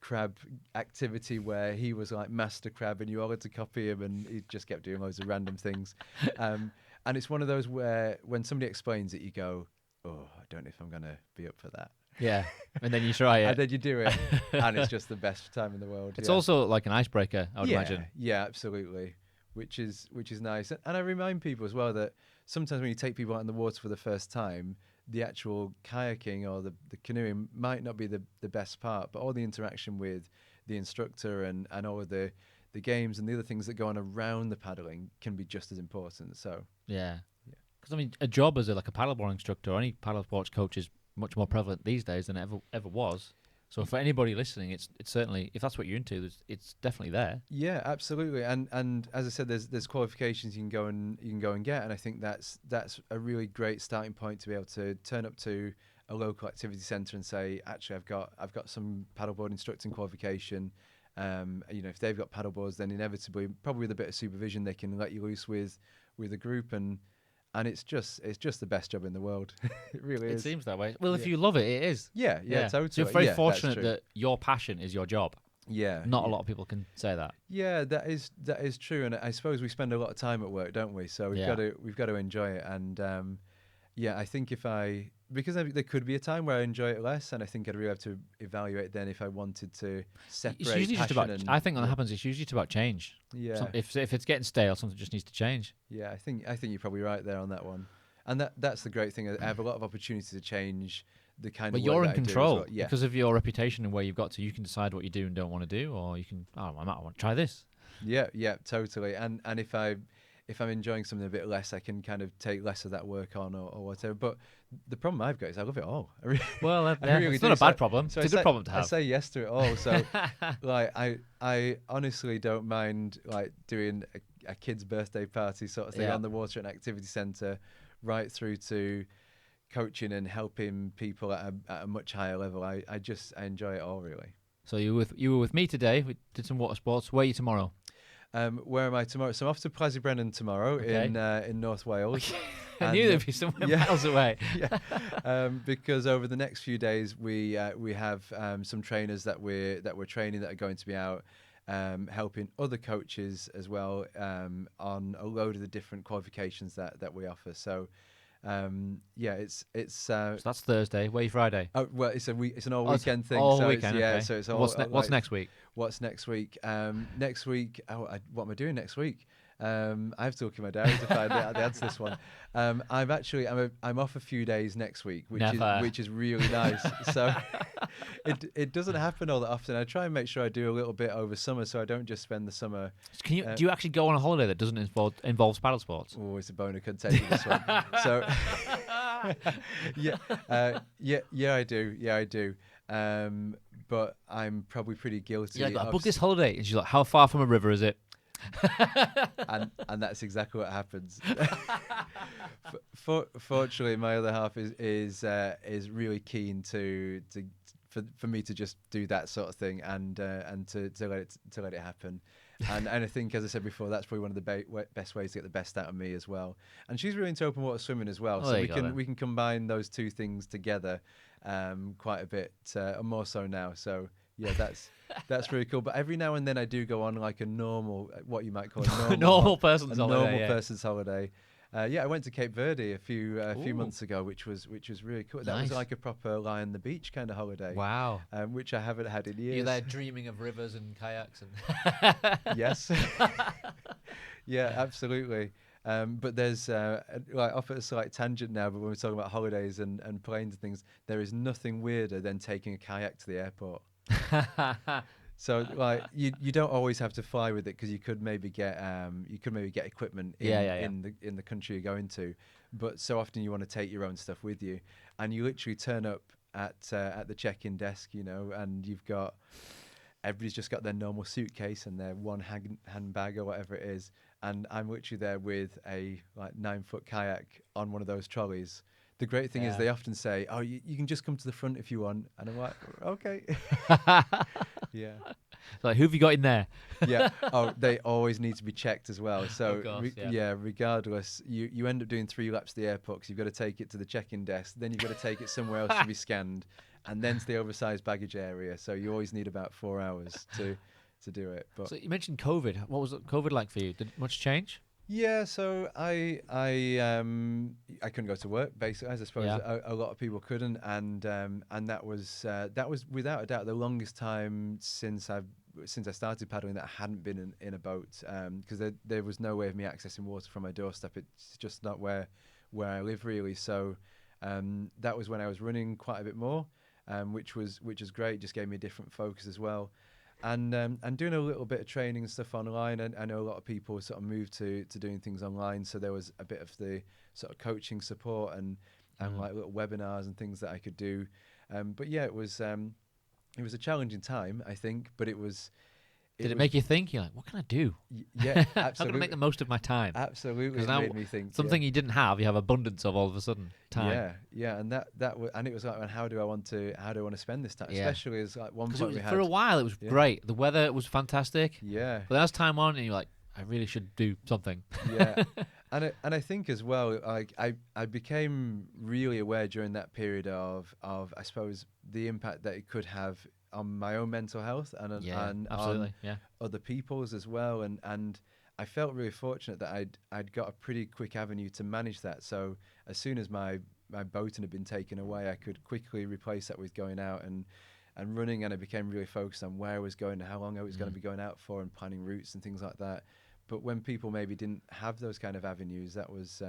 crab activity where he was like master crab, and you all had to copy him, and he just kept doing loads of random things. And it's one of those where when somebody explains it, you go, oh, I don't know if I'm going to be up for that. Yeah, and then you try it. And then you do it, and it's just the best time in the world. It's also like an icebreaker, I would imagine. Yeah, absolutely, which is nice. And I remind people as well that sometimes when you take people out in the water for the first time, the actual kayaking or the canoeing might not be the best part, but all the interaction with the instructor and all of the games and the other things that go on around the paddling can be just as important. So Yeah. Because I mean, a job as a paddleboard instructor or any paddle sports coach is much more prevalent these days than it ever was. So for anybody listening, it's certainly, if that's what you're into, it's definitely there. Yeah, absolutely. And as I said, there's qualifications you can go and get, and I think that's a really great starting point to be able to turn up to a local activity centre and say, actually, I've got some paddleboard instructing qualification. If they've got paddleboards, then inevitably, probably with a bit of supervision, they can let you loose with a group, and it's just the best job in the world. It really is. It seems that way. Well, if you love it, it is. Yeah, totally. So you're very fortunate that your passion is your job. Yeah. Not a lot of people can say that. Yeah, that is true, and I suppose we spend a lot of time at work, don't we? So we've got to enjoy it, and I think because there could be a time where I enjoy it less, and I think I'd really have to evaluate then if I wanted to separate It's usually just passion about. I think when that happens, it's usually just about change. Yeah. If it's getting stale, something just needs to change. Yeah, I think you're probably right there on that one, and that's the great thing. I have a lot of opportunity to change the kind But of. you're work in that I do as control well. Yeah. because of your reputation and where you've got to. You can decide what you do and don't want to do, or you can. I want to try this. Yeah, totally. And if I'm enjoying something a bit less, I can kind of take less of that work on or whatever. But the problem I've got is I love it all. Well, really it's do. not a So- bad problem. so It's a good problem to have. I say yes to it all. So like I honestly don't mind like doing a kid's birthday party sort of thing on the water at an activity centre, right through to coaching and helping people at a much higher level. I enjoy it all really. So you were with me today. We did some water sports. Where are you tomorrow? Where am I tomorrow? So I'm off to Brennan tomorrow in North Wales. I knew there'd be somewhere miles away. Because over the next few days we have some trainers that we're training that are going to be out helping other coaches as well on a load of the different qualifications that we offer. So it's So that's Thursday. Where are you Friday? oh, well, it's an all weekend thing. All so weekend. Okay. so it's all What's next week? What's next week? Next week, what am I doing next week? I have to look in my diary to find out the answer to this one. I'm off a few days next week, which is really nice. So it doesn't happen all that often. I try and make sure I do a little bit over summer, so I don't just spend the summer. Do you actually go on a holiday that doesn't involve paddle sports? Oh, it's a bone of contention, this one. So yeah, I do. But I'm probably pretty guilty. You're like, I booked this holiday, and she's like, "How far from a river is it?" and that's exactly what happens. Fortunately, my other half is really keen for me to just do that sort of thing and to let it happen. And I think, as I said before, that's probably one of the best ways to get the best out of me as well. And she's really into open water swimming as well, so we can combine those two things together quite a bit, more so now. So yeah, that's really cool. But every now and then I do go on like a normal, what you might call a normal person's holiday. I went to Cape Verde a few months ago, which was really cool. That was like a proper lie on the beach kind of holiday. Wow. Which I haven't had in years. You're there dreaming of rivers and kayaks and yes. Yeah, absolutely. But there's like off at a slight tangent now, but when we're talking about holidays and planes and things, there is nothing weirder than taking a kayak to the airport. So like you don't always have to fly with it, because you could maybe get equipment in the country you're going to, but so often you want to take your own stuff with you, and you literally turn up at the check-in desk, and everybody's just got their normal suitcase and their one handbag or whatever it is, and I'm literally there with a like 9-foot kayak on one of those trolleys. The great thing is they often say, "Oh, you can just come to the front if you want," and I'm like, "Okay." Yeah. Like, who have you got in there? Yeah. Oh, they always need to be checked as well. So course, regardless, you end up doing 3 laps to the airport, because you've got to take it to the check-in desk, then you've got to take it somewhere else to be scanned, and then to the oversized baggage area. So you always need about 4 hours to do it. But so you mentioned COVID. What was COVID like for you? Did much change? yeah, so I couldn't go to work, basically, as I suppose a lot of people couldn't, and that was without a doubt the longest time since I started paddling that I hadn't been in a boat, because there was no way of me accessing water from my doorstep. It's just not where I live, really. So that was when I was running quite a bit more, which was great. Just gave me a different focus as well. And doing a little bit of training and stuff online. And I know a lot of people sort of moved to doing things online, so there was a bit of the sort of coaching support and like little webinars and things that I could do. But yeah, it was a challenging time, I think, but it was. Did it make you think? You're like, what can I do? Yeah, absolutely. How can I make the most of my time? Absolutely, it made me think. Something you didn't have, you have abundance of all of a sudden. Time. Yeah, and and it was like, well, how do I want to spend this time? Especially as like one point we had. For a while, it was great. The weather was fantastic. Yeah. But as time on, and you're like, I really should do something. Yeah, and I think as well, like I became really aware during that period of I suppose the impact that it could have on my own mental health and on other people's as well, and I felt really fortunate that I'd got a pretty quick avenue to manage that. So as soon as my boating had been taken away, I could quickly replace that with going out and running, and I became really focused on where I was going and how long I was going to be going out for, and planning routes and things like that. But when people maybe didn't have those kind of avenues, that was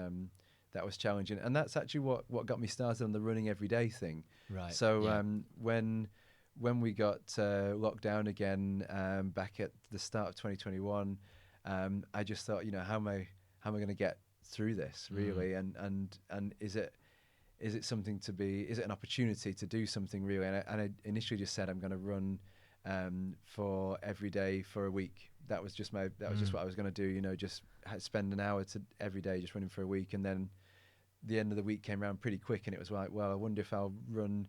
challenging, and that's actually what got me started on the running every day thing. Right. So when we got locked down again back at the start of 2021, I just thought, how am I going to get through this, really? And is it something to be? Is it an opportunity to do something really? And I initially just said I'm going to run for every day for a week. That was just what I was going to do. Just spend an hour every day just running for a week, and then the end of the week came around pretty quick, and it was like, well, I wonder if I'll run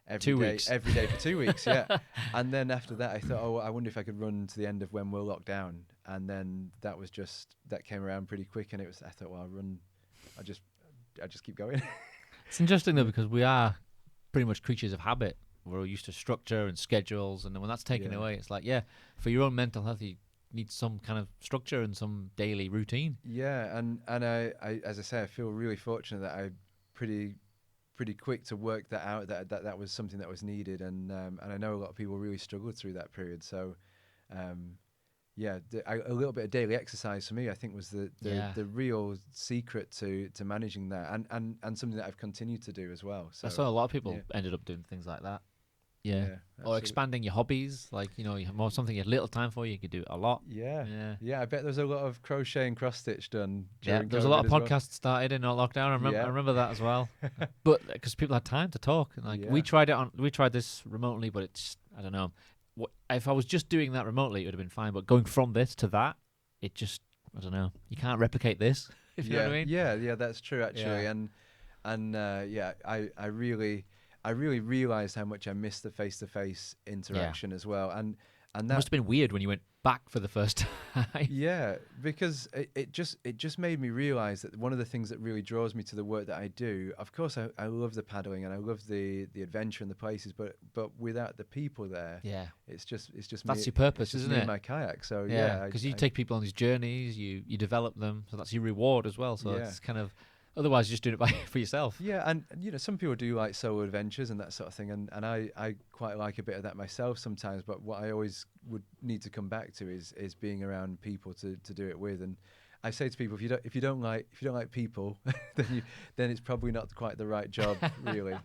every day for 2 weeks. Yeah. And then after that I thought, I wonder if I could run to the end of when we're locked down, and then that came around pretty quick, and I thought, well, I just keep going. It's interesting though, because we are pretty much creatures of habit. We're used to structure and schedules, and then when that's taken away, it's like, for your own mental health, you need some kind of structure and some daily routine. Yeah, and I as I say, I feel really fortunate that I pretty quick to work that out, that was something that was needed, and I know a lot of people really struggled through that period. So a little bit of daily exercise for me, I think, was the real secret to managing that, and something that I've continued to do as well. So I saw a lot of people ended up doing things like that. Yeah. Or expanding your hobbies, like, you know, you have more something you had little time for, you could do it a lot. Yeah. I bet there's a lot of crochet and cross stitch done. Yeah, there was a lot of podcasts started in lockdown. I remember that as well. But because people had time to talk, like we tried this remotely, but it's, I don't know. If I was just doing that remotely, it would have been fine. But going from this to that, it just, I don't know. You can't replicate this. If you know what I mean? Yeah, that's true actually. I really realised how much I missed the face-to-face interaction as well, and that must have been weird when you went back for the first time. Yeah, because it just made me realise that one of the things that really draws me to the work that I do, of course, I love the paddling and I love the adventure and the places, but without the people there, it's just that's me, your purpose, isn't it? My kayak, so because you take people on these journeys, you develop them, so that's your reward as well. So it's kind of. Otherwise, you're just doing it for yourself. Yeah, and you know, some people do like solo adventures and that sort of thing, and I quite like a bit of that myself sometimes. But what I always would need to come back to is being around people to do it with. And I say to people, if you don't like people, then it's probably not quite the right job, really.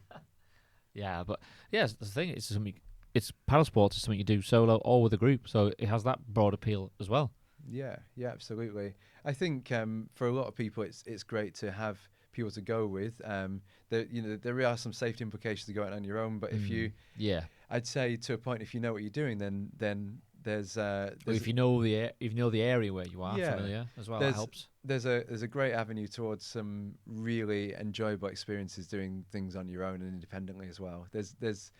Yeah, but the thing is, it's paddle sports is something you do solo or with a group, so it has that broad appeal as well. Yeah, absolutely. I think for a lot of people, it's great to have people to go with. There are some safety implications to going on your own, but if you, I'd say to a point, if you know what you're doing, then there's if you know the area where you are familiar as well, that helps. There's a great avenue towards some really enjoyable experiences doing things on your own and independently as well. There's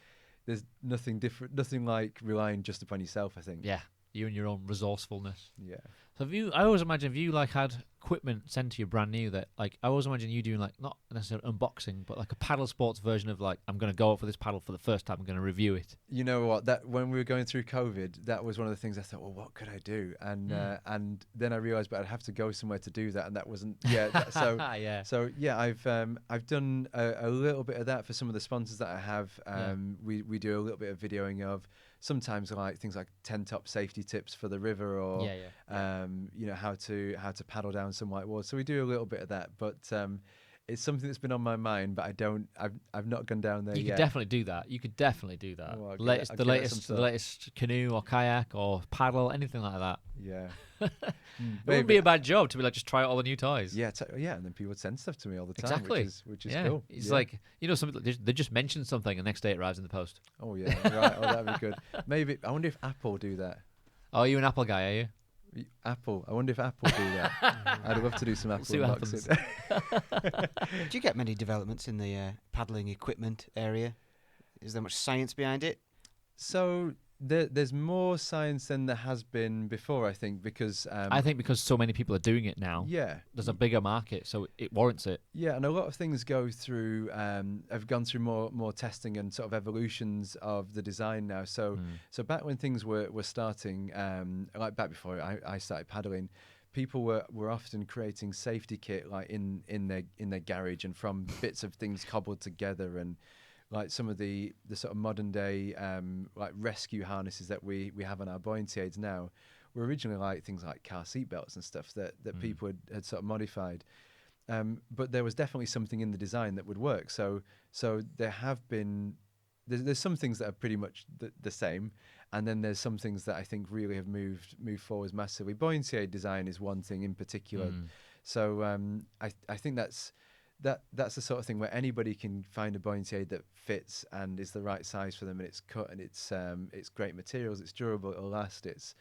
nothing different, nothing like relying just upon yourself, I think. Yeah. You and your own resourcefulness. Yeah. So I always imagine if you like had equipment sent to you brand new, that like I always imagine you doing like not necessarily unboxing, but like a paddle sports version of like, I'm going to go out for this paddle for the first time. I'm going to review it. You know what? That when we were going through COVID, that was one of the things I thought, well, what could I do? And then I realised, but I'd have to go somewhere to do that, and that wasn't. So I've done a little bit of that for some of the sponsors that I have. We do a little bit of videoing of. Sometimes like things like 10 top safety tips for the river, or how to paddle down some white water. So we do a little bit of that, but it's something that's been on my mind. But I've not gone down there yet. You could definitely do that. Well, the latest canoe or kayak or paddle, anything like that. Yeah. It wouldn't be a bad job to be like, just try out all the new toys. Yeah, and then people would send stuff to me all the time. Exactly. Which is cool. It's like, they just mention something and the next day it arrives in the post. Oh yeah, right. Oh, that'd be good. Maybe I wonder if Apple do that. Oh, you an Apple guy, are you? Apple. I wonder if Apple do that. I'd love to do some Apple unboxing. Do you get many developments in the paddling equipment area? Is there much science behind it? So there's more science than there has been before, I think, because because so many people are doing it now. Yeah, there's a bigger market, so it warrants it. Yeah, and a lot of things have gone through more testing and sort of evolutions of the design now. So back when things were starting, like back before I started paddling, people were often creating safety kit like in their garage and from bits of things cobbled together, and like some of the sort of modern day like rescue harnesses that we have on our buoyancy aids now were originally like things like car seat belts and stuff that people had sort of modified. But there was definitely something in the design that would work. So there have been there's some things that are pretty much the same, and then there's some things that I think really have moved forwards massively. Buoyancy aid design is one thing in particular. So I think that's the sort of thing where anybody can find a buoyancy aid that fits and is the right size for them, and it's cut and it's great materials, it's durable, it'll last, it's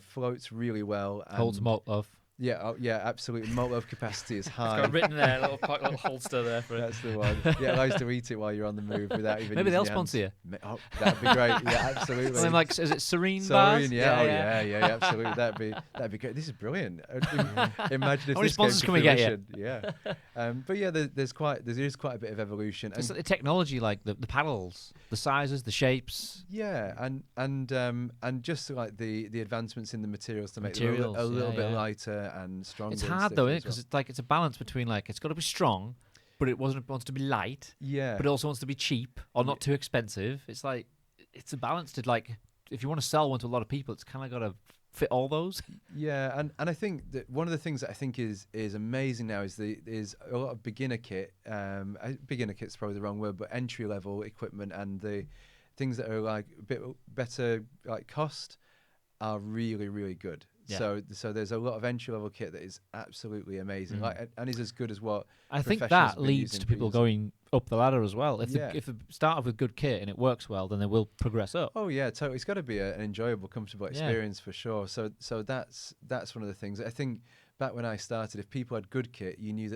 floats really well, and holds malt love. Yeah, absolutely. Malt love capacity is high. It's got written there, a little holster there for it. That's the one. Yeah, allows to eat it while you're on the move without even. Maybe they'll sponsor you. Oh, that'd be great. Yeah, absolutely. And then like, is it Serene bars? Yeah, absolutely. That'd be great. This is brilliant. Imagine if this sponsors came to fruition. Yeah. But there is quite a bit of evolution. It's like the technology, like the paddles, the sizes, the shapes. Yeah, and just like the advancements in the materials to make it a little bit lighter and stronger. It's hard though, isn't it? Because it's a balance between like it's got to be strong, but it wants to be light. Yeah. But it also wants to be cheap or not too expensive. It's like it's a balance to like if you want to sell one to a lot of people, it's kind of got to fit all those. Yeah, and I think that one of the things that I think is amazing now is a lot of beginner kit. Beginner kit's probably the wrong word, but entry level equipment and the things that are like a bit better like cost are really, really good. Yeah. So there's a lot of entry level kit that is absolutely amazing, like and is as good as what I think professionals that have been leads using to people previously. going up the ladder as well. If Yeah. they start off with good kit and it works well, then they will progress up. Oh yeah, totally. It's got to be an enjoyable, comfortable Yeah. experience for sure. So that's one of the things. I think back when I started, if people had good kit, you knew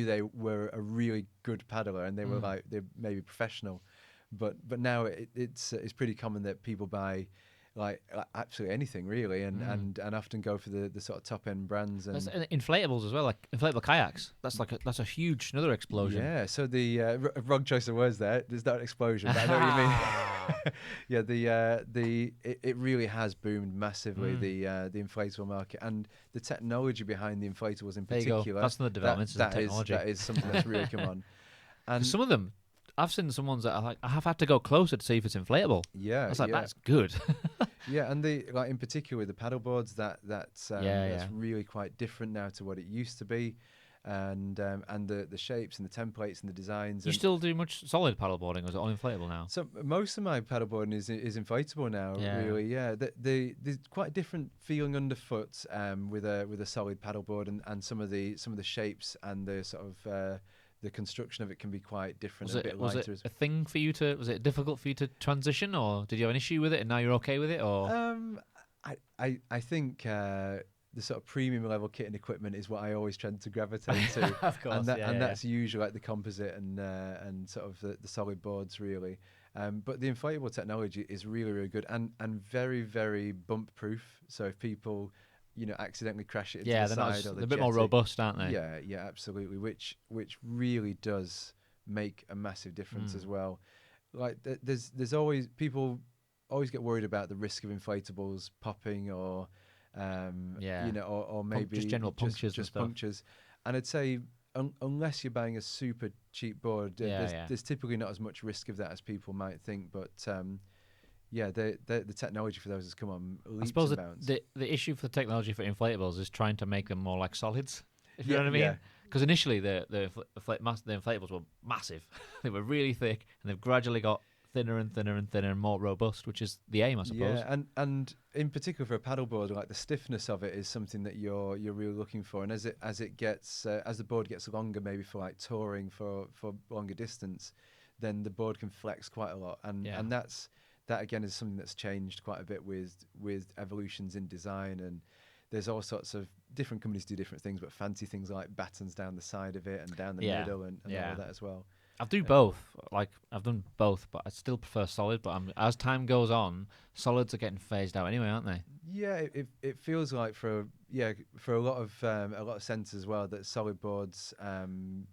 they were a really good paddler and they were like they're maybe professional. But now it's pretty common that people buy like absolutely anything really, and often go for the sort of top end brands and Inflatables as well, like inflatable kayaks. That's a huge another explosion. Yeah, so the wrong choice of words there. There's not an explosion, but I know what you mean. Yeah, it really has boomed massively the inflatable market and the technology behind the inflatables in There you go. particular. That's the developments in technology. That is something that's really come on. And Some of them, I've seen some ones that are like, I have had to go closer to see if it's inflatable. yeah, I was like, yeah. that's good. Yeah, and like in particular the paddle boards that's really quite different now to what it used to be, and the shapes and the templates and the designs. You still do much solid paddleboarding, or is it all inflatable now? So most of my paddleboarding is inflatable now. Yeah. Really, yeah. There's quite a different feeling underfoot with a solid paddleboard, and some of the shapes and the sort of the construction of it can be quite different. Was and a bit was lighter. it a thing for you to? Was it difficult for you to transition, or did you have an issue with it and now you're okay with it? Or I think the sort of premium level kit and equipment is what I always tend to gravitate to. Of course, and that's usually like the composite and sort of the solid boards really. But the inflatable technology is really, really good and very, very bump proof. So if people accidentally crash it into the they're side, they're or a bit more robust, aren't they? Yeah, absolutely. Which really does make a massive difference as well. Like there's always people always get worried about the risk of inflatables popping or or maybe just general punctures and stuff. punctures. And I'd say unless you're buying a super cheap board, there's typically not as much risk of that as people might think. But the technology for those has come on leaps I suppose and bounds. the issue for the technology for inflatables is trying to make them more like solids. If you know what I mean? Yeah. Because initially the inflatables were massive. They were really thick, and they've gradually got thinner and thinner and thinner and more robust, which is the aim, I suppose. Yeah, and in particular for a paddleboard, like the stiffness of it is something that you're really looking for. And as the board gets longer, maybe for like touring for longer distance, then the board can flex quite a lot. And that again is something that's changed quite a bit with evolutions in design, and there's all sorts of different companies do different things, but fancy things like battens down the side of it and down the middle and all of that as well. I've do both. Like I've done both, but I still prefer solid. But as time goes on, solids are getting phased out anyway, aren't they? Yeah, it feels like for a lot of centres as well that solid boards aren't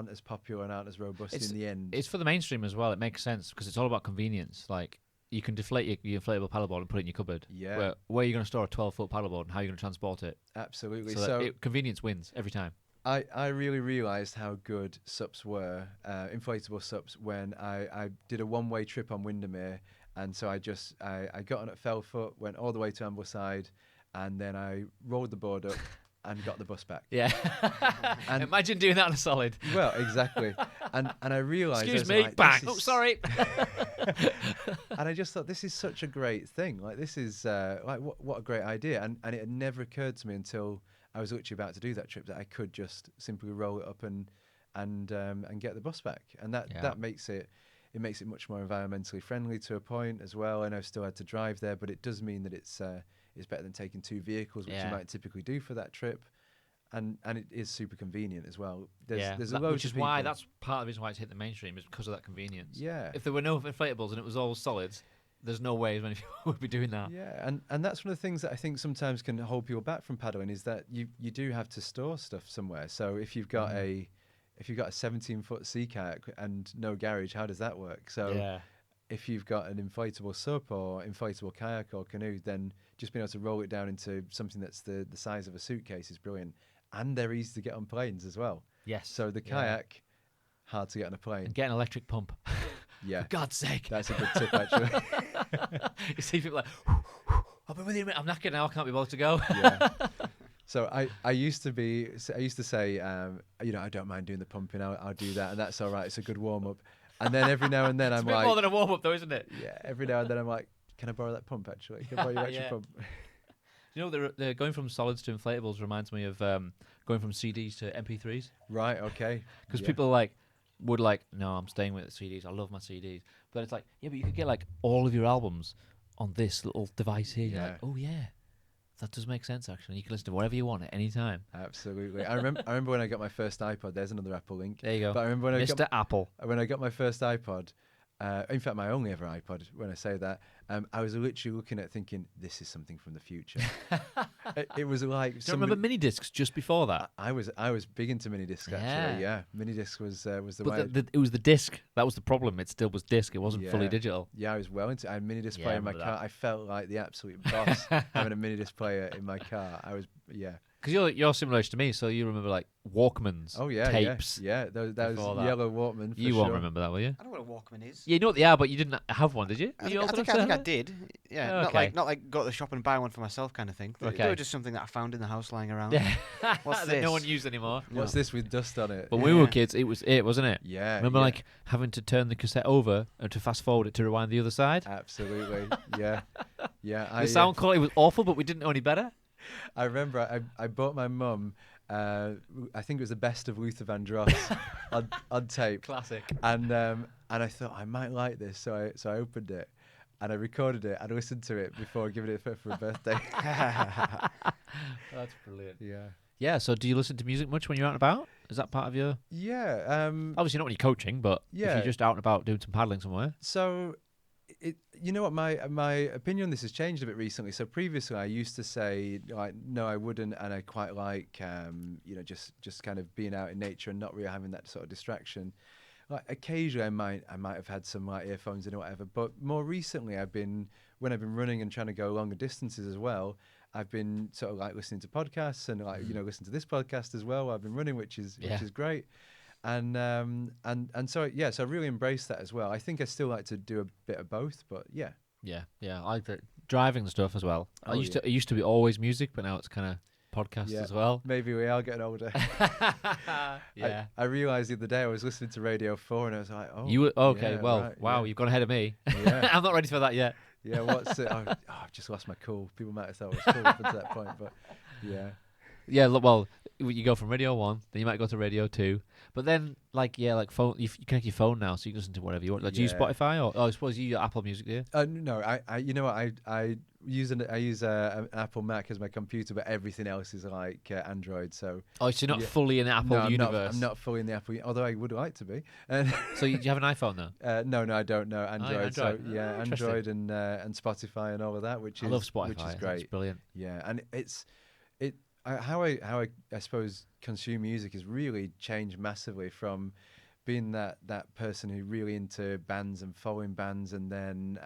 as popular and aren't as robust in the end. It's for the mainstream as well. It makes sense because it's all about convenience. Like you can deflate your inflatable paddleboard and put it in your cupboard. Yeah. Where are you going to store a 12-foot paddleboard and how are you going to transport it? Absolutely. So convenience wins every time. I really realised how good SUPs were, inflatable SUPs, when I did a one-way trip on Windermere, and so I got on at Fellfoot, went all the way to Ambleside, and then I rolled the board up and got the bus back. Yeah. And imagine doing that on a solid. Well, exactly. And I realised... Excuse me, back. Oh, sorry. And I just thought, this is such a great thing. Like, this is, what a great idea. And it had never occurred to me until I was literally about to do that trip that I could just simply roll it up and get the bus back. And that makes it much more environmentally friendly to a point as well. And I've still had to drive there, but it does mean that it's better than taking two vehicles, which you might typically do for that trip. And it is super convenient as well. There's a load which is why that's part of the reason why it's hit the mainstream, is because of that convenience. Yeah. If there were no inflatables and it was all solids, there's no way many people would be doing that. Yeah, and that's one of the things that I think sometimes can hold people back from paddling, is that you do have to store stuff somewhere. So if you've got a 17-foot sea kayak and no garage, how does that work? So if you've got an inflatable SUP or inflatable kayak or canoe, then just being able to roll it down into something that's the size of a suitcase is brilliant. And they're easy to get on planes as well. Yes. So the kayak, hard to get on a plane. And get an electric pump. Yeah. For God's sake. That's a good tip, actually. You see people like, I've been with you a minute, I'm knackered now, I can't be bothered to go. Yeah. So I used to say, I don't mind doing the pumping. I'll do that, and that's all right. It's a good warm up. And then every now and then It's I'm a bit like, more than a warm up, though, isn't it? yeah. Every now and then I'm like, can I borrow that pump? Actually, can I borrow your extra Yeah. pump? You know, they're going from solids to inflatables reminds me of going from CDs to MP3s. Right. Okay. Because Yeah. people would no, I'm staying with the CDs. I love my CDs. But it's like, yeah, but you could get all of your albums on this little device here. You're Yeah. like, oh yeah, that does make sense actually. You can listen to whatever you want at any time. Absolutely. I remember when I got my first iPod. There's another Apple link. There you go. But I remember when Mr. Apple. when I got my first iPod. In fact, my only ever iPod. When I say that, I was literally looking at thinking, this is something from the future. It was like. Do you remember mini discs just before that? I was big into mini disc actually. Yeah, mini disc was the way. But it was the disc that was the problem. It still was disc. It wasn't fully Yeah. digital. Yeah, I was well into. I had a mini disc Yeah, player I in my remember car. that. I felt like the absolute boss having a mini disc player in my car. I was Because you're similar to me, so you remember Walkmans. Oh yeah, tapes. Yeah. That before was that. yellow Walkman. For You sure. won't remember that, will you? I know what a Walkman is. Yeah, you know what they are, but you didn't have one, did you? I You think, I, old think, enough I to think I have it? did. Yeah, Okay. not like go to the shop and buy one for myself kind of thing. They Okay. were just something that I found in the house lying around. Yeah. What's that no this? one used anymore. What's this with dust on it? But when we were Yeah. kids, it was it, wasn't it? Yeah. Remember, yeah. having to turn the cassette over and to fast forward it to rewind the other side. Absolutely. Yeah. Yeah. The sound quality was awful, but we didn't know any better. I remember I bought my mum. I think it was the best of Luther Vandross on tape. Classic. And I thought I might like this, so I opened it and I recorded it and listened to it before giving it for a birthday. That's brilliant. Yeah. Yeah. So, do you listen to music much when you're out and about? Is that part of your? Yeah. Obviously not when you're coaching, but if Yeah. you're just out and about doing some paddling somewhere. So, you know what, my opinion on this has changed a bit recently. So previously, I used to say no, I wouldn't, and I quite like just kind of being out in nature and not really having that sort of distraction. Occasionally, I might have had some earphones in or whatever. But more recently, when I've been running and trying to go longer distances as well, I've been sort of listening to podcasts and listen to this podcast as well while I've been running, which is great. And so so I really embraced that as well. I think I still like to do a bit of both, but yeah. Yeah. I like the driving and stuff as well. Oh, It used to be always music, but now it's kind of podcasts Yeah. as well. Maybe we are getting older. Yeah. I realized the other day I was listening to Radio 4 and I was like, oh. You were okay? yeah, Well, right, wow, yeah. you've gone ahead of me. Yeah. I'm not ready for that yet. Yeah, what's it? I've just lost my cool. People might have thought I was cool up until that point, but yeah. Yeah, well, you go from Radio 1, then you might go to Radio 2. But then, phone, you connect your phone now, so you can listen to whatever you want. Do you use Yeah. Spotify? Or I suppose you use Apple Music, do you? No, I you know what? I use an Apple Mac as my computer, but everything else is Android. So Oh, so you're not Yeah. fully in the Apple no, universe? I'm not fully in the Apple, although I would like to be. And So you have an iPhone, though? no, I don't know Android. So Android. yeah, Oh, interesting. Android and Spotify and all of that, which I is love Spotify. which is It's great. brilliant. Yeah, and how I suppose consume music has really changed massively from being that person who really into bands and following bands and then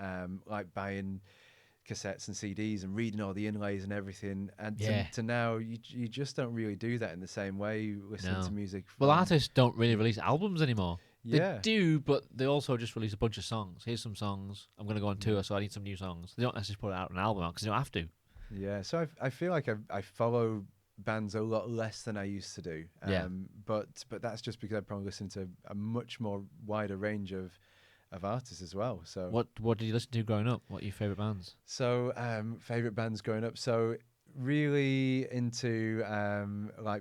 buying cassettes and CDs and reading all the inlays and everything, and Yeah. to now you just don't really do that in the same way listening No. to music. Well, from- artists don't really release albums anymore. yeah. They do, but they also just release a bunch of songs. Here's some songs. I'm going to go on tour, so I need some new songs. They don't necessarily put out an album out because they don't have to. Yeah, so I feel like I follow bands a lot less than I used to do. Yeah. But that's just because I probably listen to a much more wider range of artists as well. So What did you listen to growing up? What are your favourite bands? So favorite bands growing up. So really into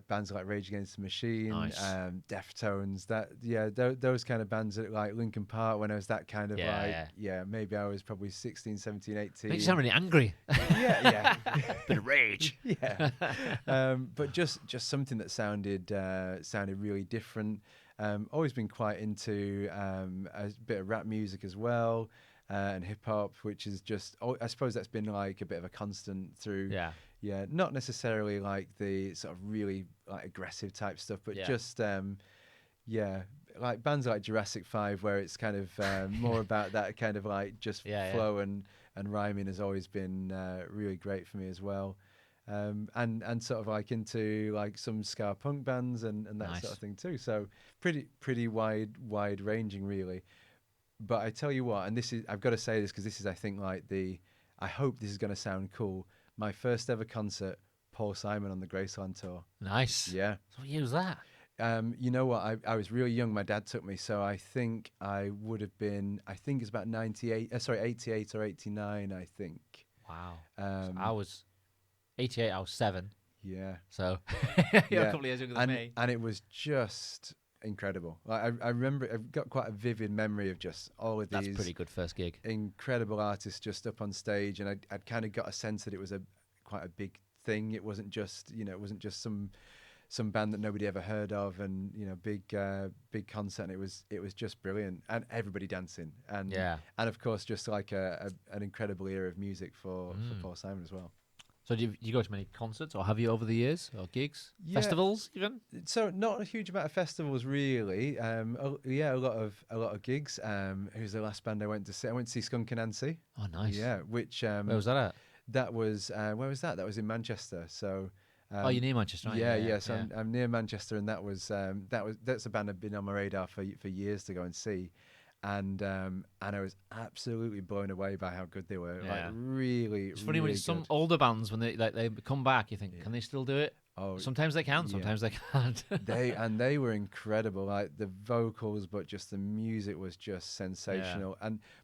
bands like Rage Against the Machine, Nice. Deftones. Those kind of bands that, like Linkin Park. When I was that kind of maybe I was probably 16, 17, 18. Makes you sound really angry. yeah. Bit of rage. Yeah, but just something that sounded really different. Always been quite into a bit of rap music as well, and hip hop, which is just I suppose that's been like a bit of a constant through. Yeah. Not necessarily like the sort of really like aggressive type stuff, but Yeah. just like bands like Jurassic 5, where it's kind of more about that kind of like just flow and rhyming has always been really great for me as well. And sort of like into like some ska punk bands and that Nice. sort of thing too. So pretty wide ranging really. But I tell you what, and this is, I've got to say this because this is, I think, like I hope this is going to sound cool. My first ever concert, Paul Simon on the Graceland tour. Nice. Yeah. So what year was that? You know what? I was really young. My dad took me, so I think I would have been. I think it's about 88 or 89. I think. Wow. So I was 88. I was 7. Yeah. So Yeah. you're a couple of years younger than me. And it was just incredible. Like I remember, I've got quite a vivid memory of just all of these. That's pretty good first gig. Incredible artists just up on stage, and I'd kind of got a sense that it was quite a big thing. It wasn't just some band that nobody ever heard of, and big concert. And it was just brilliant, and everybody dancing, and of course just like an incredible era of music for Paul Simon as well. So do you go to many concerts, or have you over the years, or gigs, festivals even? So not a huge amount of festivals really. A lot of gigs. Who's the last band I went to see? I went to see Skunk Anansie. Oh, nice. Yeah, which where was that at? That was where was that? That was in Manchester. So. You're near Manchester, aren't you? Yeah. So I'm near Manchester, and that's a band I've been on my radar for years to go and see, and I was absolutely blown away by how good they were. Yeah. Like really, it's funny when really it's some good. older bands when they come back, you think, can they still do it? Oh, sometimes they can, sometimes they can't. they were incredible. Like the vocals, but just the music was just sensational.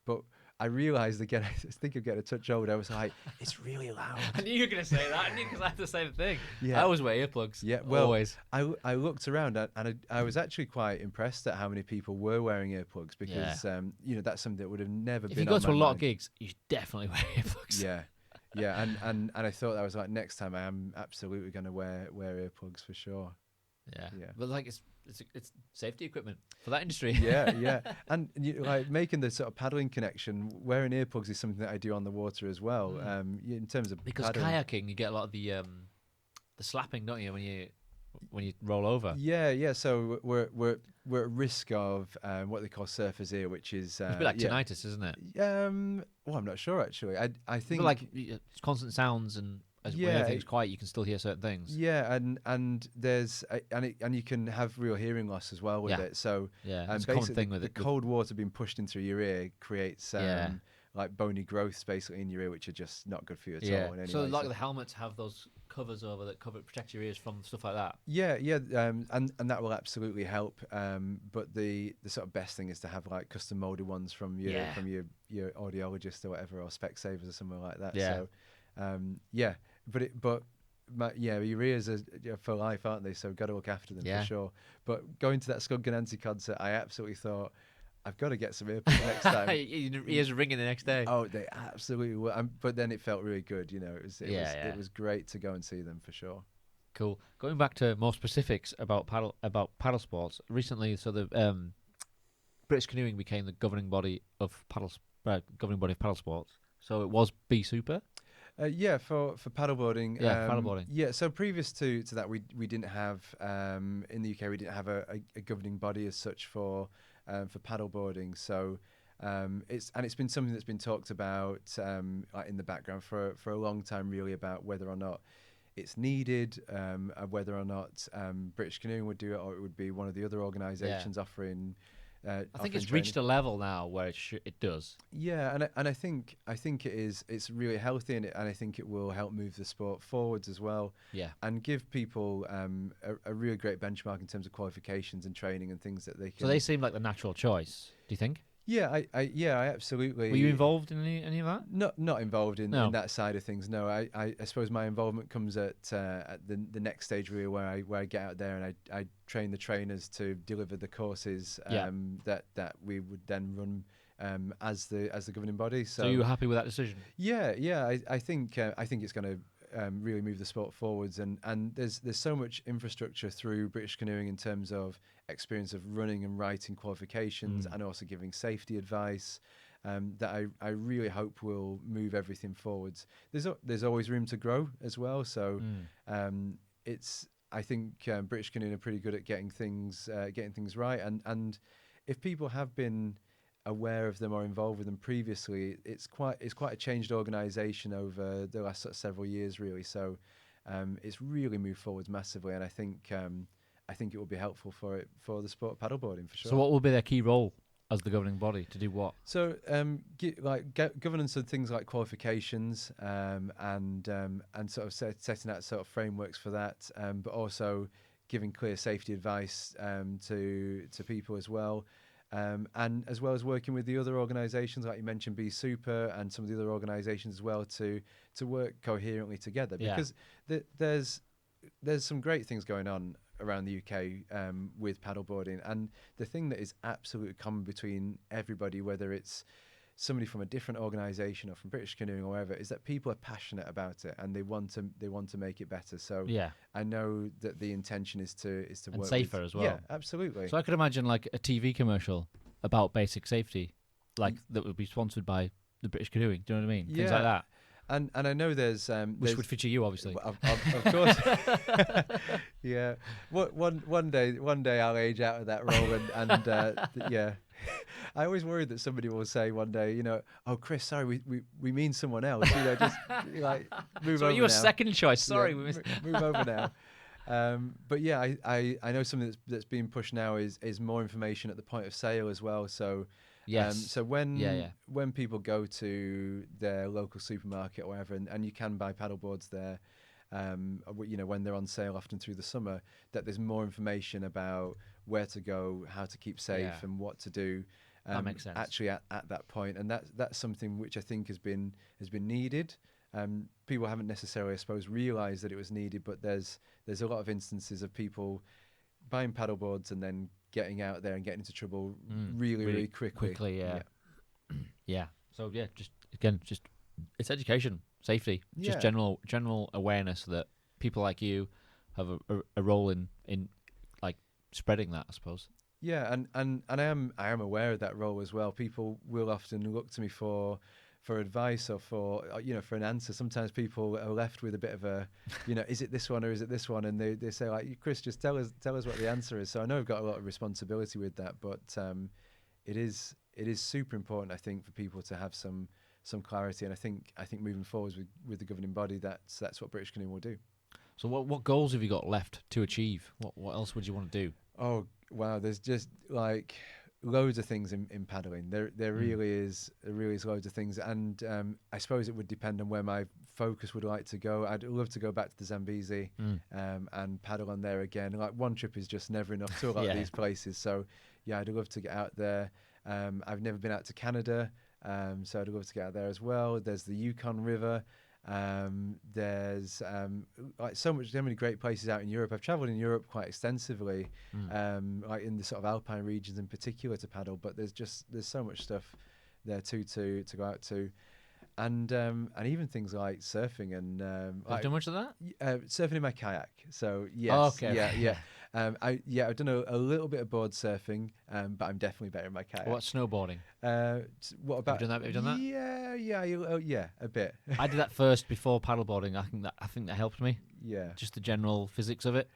But I realised again, I think I'm getting a touch older. I was like, it's really loud. I knew you were going to say that, because I had the same thing. Yeah. I always wear earplugs. Yeah, well, always. I looked around and I was actually quite impressed at how many people were wearing earplugs because that's something that would have never been. If you go on to my a lot mind. of gigs, you should definitely wear earplugs. Yeah, and I thought that was like next time I am absolutely going to wear earplugs for sure. Yeah. Yeah. But like it's safety equipment for that industry. Yeah. And like making the sort of paddling connection, wearing earplugs is something that I do on the water as well. In terms of because paddling. kayaking, you get a lot of the slapping, don't you, when you roll over? Yeah. So we're at risk of what they call surfer's ear, which is it's a bit like tinnitus, isn't it? Well, I'm not sure actually. I think like it's constant sounds and. When everything's quiet, you can still hear certain things. Yeah, and there's and you can have real hearing loss as well with it. So it's a common thing with the it. cold water being pushed into your ear creates like bony growths basically in your ear, which are just not good for you at all. In any so way. like the helmets have those covers over that protect your ears from stuff like that. Yeah, and that will absolutely help. But the sort of best thing is to have like custom molded ones from your audiologist or whatever, or Specsavers or something like that. Yeah. So your ears are for life, aren't they? So got to look after them for sure. But going to that Skunk Anansie concert, I absolutely thought I've got to get some earplugs next time. Your ears are ringing the next day. Oh, they absolutely were. But then it felt really good. It was great to go and see them for sure. Cool. Going back to more specifics about paddle sports. Recently, so the British Canoeing became the governing body of paddle sports. So it was B Super. For paddleboarding. Paddleboarding. Yeah, so previous to that, we didn't have in the UK we didn't have a governing body as such for paddleboarding. So it's been something that's been talked about like in the background for a long time, really, about whether or not it's needed, whether or not British Canoeing would do it, or it would be one of the other organisations offering. I think it's reached a level now where it does. Yeah, and I think it's really healthy, and I think it will help move the sport forwards as well. Yeah, and give people a really great benchmark in terms of qualifications and training and things that they can. So they seem like the natural choice. Do you think? Yeah, I absolutely. Were you involved in any of that? Not involved in that side of things. No, I suppose my involvement comes at the next stage, really, where I get out there and I train the trainers to deliver the courses that we would then run as the governing body. So you were happy with that decision? Yeah. I think it's going to really move the sport forwards, and there's so much infrastructure through British Canoeing in terms of experience of running and writing qualifications and also giving safety advice that I really hope will move everything forwards. There's always room to grow as well, so I think British Canoeing are pretty good at getting things right, and if people have been aware of them or involved with them previously, it's quite a changed organisation over the last several years, really. So it's really moved forwards massively, and I think it will be helpful for the sport of paddleboarding for sure. So what will be their key role as the governing body to do what? So, governance of things like qualifications, and sort of setting out sort of frameworks for that, but also giving clear safety advice to people as well, and as well as working with the other organisations, like you mentioned, Be Super, and some of the other organisations as well, to work coherently together. Yeah. Because there's some great things going on around the UK with paddleboarding, and the thing that is absolutely common between everybody, whether it's somebody from a different organisation or from British Canoeing or wherever, is that people are passionate about it and they want to make it better. So Yeah. I know that the intention is to And work safer with, as well. Yeah, absolutely. So I could imagine like a TV commercial about basic safety, like that would be sponsored by the British Canoeing. Do you know what I mean? Things like that. And I know there's Which would feature you, obviously. Of course. Yeah. One day I'll age out of that role, and yeah. I always worried that somebody will say one day, you know, oh Chris, sorry, we mean someone else. You know, just like move So over. you're now. second choice. Sorry, Yeah, we missed. move over now. But yeah, I know something that's being pushed now is more information at the point of sale as well. So. Yes. So when Yeah. when people go to their local supermarket or whatever, and you can buy paddleboards there, you know, when they're on sale often through the summer, that there's more information about where to go, how to keep safe, Yeah. and what to do. That makes sense. Actually, at that point, and that's something which I think has been needed. People haven't necessarily, I suppose, realised that it was needed, but there's a lot of instances of people buying paddleboards and then getting out there and getting into trouble really quickly. Quickly, yeah. Yeah. So yeah, just it's education, safety, just Yeah. general awareness that people like you have a role in like spreading that, I suppose. Yeah, and I am aware of that role as well. People will often look to me for advice or for an answer. Sometimes people are left with a bit of a, is it this one or is it this one? And they say like, Chris, just tell us what the answer is. So I know I've got a lot of responsibility with that, but it is super important, I think, for people to have some clarity. And I think moving forwards with the governing body, that's what British Canoeing will do. So what goals have you got left to achieve? What else would you want to do? Oh wow, there's just like loads of things in paddling. There really is loads of things, and I suppose it would depend on where my focus would like to go. I'd love to go back to the Zambezi and paddle on there again. Like one trip is just never enough to a lot of these places. So yeah, I'd love to get out there. I've never been out to Canada, so I'd love to get out there as well. There's the Yukon River. There's like so many great places out in Europe. I've travelled in Europe quite extensively, like in the sort of alpine regions in particular to paddle. But there's so much stuff there too to go out to, and even things like surfing and Have you done much of that? surfing in my kayak. So yes, Oh, okay. yeah. I've done a little bit of board surfing, but I'm definitely better in my kayak. What snowboarding? What about? Have you done that? Yeah, a bit. I did that first before paddleboarding. I think that helped me. Yeah. Just the general physics of it.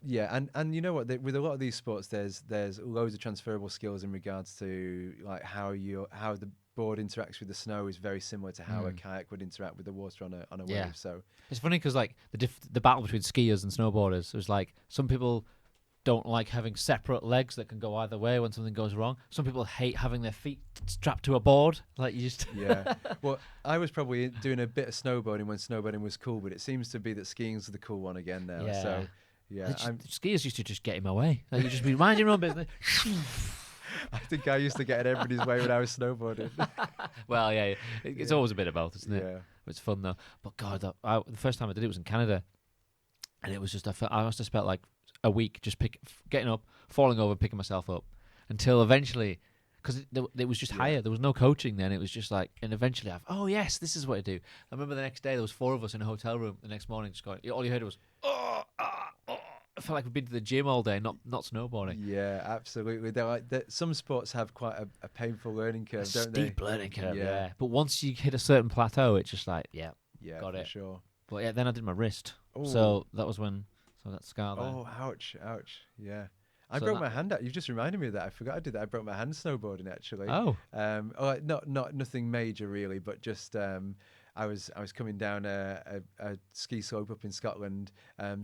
Yeah, and you know what? With a lot of these sports, there's loads of transferable skills in regards to like how the board interacts with the snow is very similar to how a kayak would interact with the water on a Yeah. wave. So It's funny because like the battle between skiers and snowboarders was like some people don't like having separate legs that can go either way when something goes wrong. Some people hate having their feet strapped to a board. Like you just yeah. Well, I was probably doing a bit of snowboarding when snowboarding was cool, but it seems to be that skiing's the cool one again now. Yeah. So yeah, skiers used to just get in my way. Like you just be mind your own business. I think I used to get in everybody's way when I was snowboarding. Well, yeah, it's always a bit of both, isn't it? Yeah. It's fun though. But God, the first time I did it was in Canada, and it was just I must have spent like a week just getting up, falling over, picking myself up, until eventually, because it was just higher. There was no coaching then. It was just like, and eventually oh yes, this is what I do. I remember the next day there was 4 of us in a hotel room. The next morning, just going, all you heard was oh. I felt like we've been to the gym all day, not snowboarding. Yeah, absolutely. They're like some sports have quite a painful learning curve, don't they? Steep learning curve, Yeah. yeah. But once you hit a certain plateau, it's just like, yeah, Got for it. Sure. But yeah, then I did my wrist. Ooh. So that was when, that scar there. Oh, ouch. Yeah. I So broke my hand out. You've just reminded me of that. I forgot I did that. I broke my hand snowboarding actually. Oh. Not nothing major really, but just I was coming down a ski slope up in Scotland,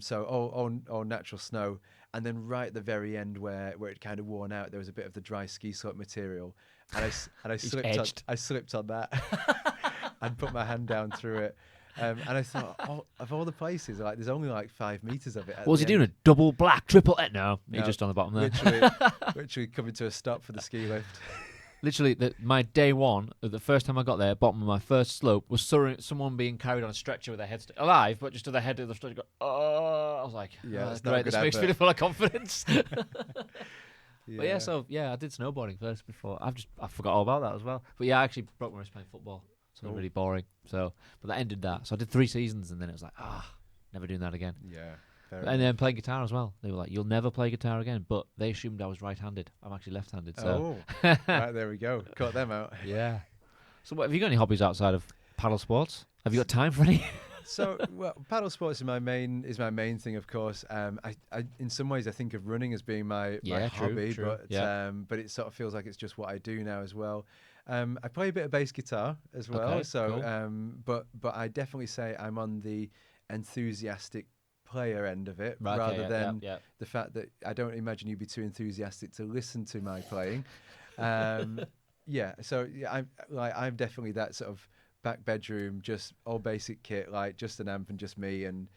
so all natural snow, and then right at the very end where it kind of worn out, there was a bit of the dry ski slope material, and I slipped on that and put my hand down through it. And I thought, of all the places, like there's only like 5 meters of it. What was he doing? A double black, triple? No, he's just on the bottom there. Literally coming to a stop for the ski lift. Literally, my day one, the first time I got there, bottom of my first slope, was someone being carried on a stretcher with their head alive, but just to the head of the stretcher. Go, oh, I was like, yeah, that's great. This makes me feel full of confidence. Yeah. But I did snowboarding first before. I forgot all about that as well. But yeah, I actually broke my wrist playing football. So really boring. So, but that ended that. So I did 3 seasons, and then it was like, never doing that again. Yeah. And then playing guitar as well. They were like, you'll never play guitar again. But they assumed I was right-handed. I'm actually left-handed. So. Right, there we go. Caught them out. Yeah. So have you got any hobbies outside of paddle sports? Have you got time for any? So, paddle sports is my main thing, of course. I in some ways I think of running as being my hobby, true. But it sort of feels like it's just what I do now as well. I play a bit of bass guitar as well. Okay, so, cool. But I definitely say I'm on the enthusiastic player end of it, Right, rather than the fact that I don't imagine you'd be too enthusiastic to listen to my playing. I'm definitely that sort of back bedroom, just all basic kit, like just an amp and just me, and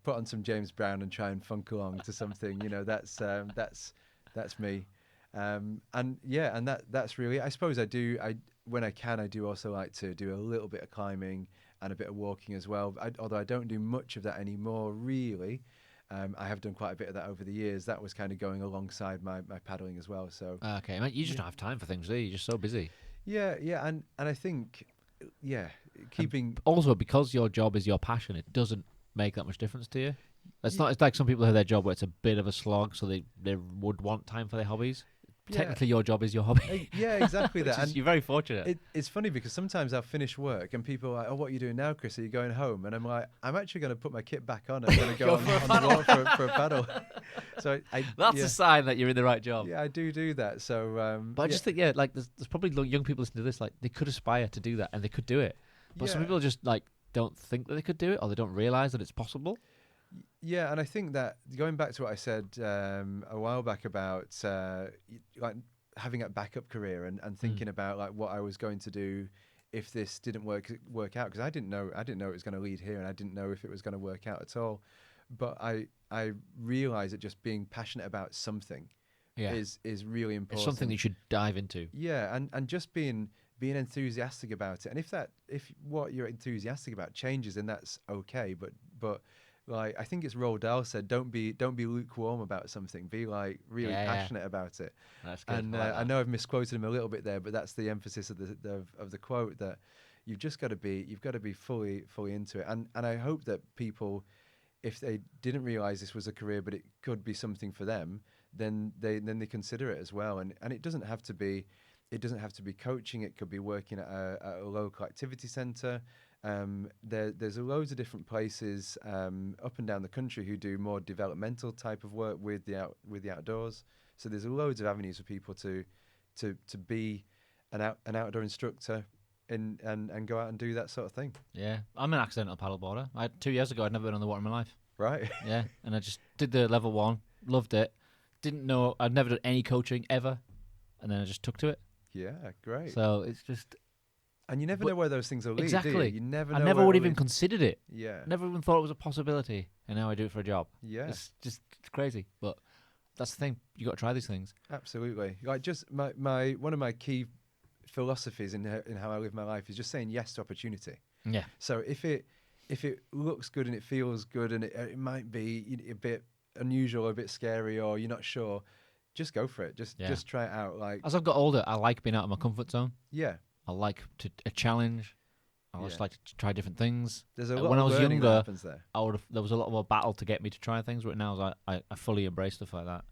put on some James Brown and try and funk along to something. That's me. And that's really, I suppose when I can, I do also like to do a little bit of climbing and a bit of walking as well. Although I don't do much of that anymore, really. I have done quite a bit of that over the years. That was kind of going alongside my paddling as well. So okay, mate, you just don't have time for things, do you? You're just so busy. Yeah, and I think keeping and also because your job is your passion, it doesn't make that much difference to you. It's like some people have their job where it's a bit of a slog, so they would want time for their hobbies. Technically, your job is your hobby. Yeah, exactly that. And you're very fortunate. It's funny because sometimes I'll finish work and people are like, "Oh, what are you doing now, Chris? Are you going home?" And I'm like, "I'm actually going to put my kit back on and going to go on the walk for a paddle." So that's a sign that you're in the right job. Yeah, I do that. So, but I just think, like there's probably young people listening to this, like they could aspire to do that and they could do it, but some people just like don't think that they could do it or they don't realize that it's possible. Yeah, and I think that going back to what I said a while back about like having a backup career and thinking about like what I was going to do if this didn't work out, because I didn't know it was going to lead here, and I didn't know if it was going to work out at all. But I realized that just being passionate about something is really important. It's something that you should dive into. Yeah, and just being enthusiastic about it. And if what you're enthusiastic about changes, then that's okay. But like I think it's Roald Dahl said, don't be lukewarm about something. Be like really passionate about it. That's good. And I know I've misquoted him a little bit there, but that's the emphasis of the quote, that you've got to be fully into it. And I hope that people, if they didn't realize this was a career but it could be something for them, then they consider it as well. And it doesn't have to be coaching. It could be working at a local activity centre. There's loads of different places up and down the country who do more developmental type of work with the outdoors. So there's loads of avenues for people to be an outdoor instructor and go out and do that sort of thing. Yeah, I'm an accidental paddleboarder. 2 years ago, I'd never been on the water in my life. Right. Yeah, and I just did the level 1, loved it. Didn't know I'd never done any coaching ever, and then I just took to it. Yeah, great. So it's just. And you never know where those things will lead. Exactly. Do you? You never know. I never would have even considered it. Yeah. Never even thought it was a possibility, and now I do it for a job. Yeah. It's crazy, but that's the thing. You got to try these things. Absolutely. Like just my one of my key philosophies in how I live my life is just saying yes to opportunity. Yeah. So if it looks good and it feels good and it might be a bit unusual or a bit scary or you're not sure, just go for it. Just try it out. Like as I've got older, I like being out of my comfort zone. Yeah. I like a challenge. I just like to try different things. There's a lot when of I was learning younger, that happens there. There was a lot of a battle to get me to try things, but now I fully embrace stuff like that.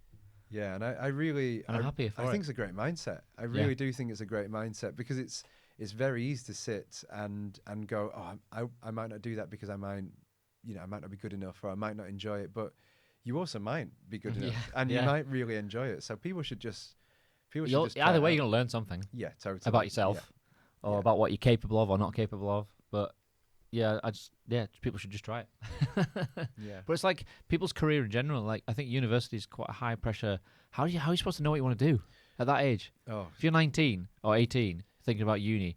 Yeah, and I'm happy for it. I think it's a great mindset. I really do think it's a great mindset because it's very easy to sit and go, oh, I might not do that because I might not be good enough or I might not enjoy it, but you also might be good enough and you might really enjoy it. So people should just either way, you're gonna learn something. Yeah, totally. About yourself or about what you're capable of or not capable of. But people should just try it. Yeah. But it's like people's career in general. Like I think university is quite a high pressure. How are you supposed to know what you want to do at that age? Oh, If you're 19 or 18 thinking about uni,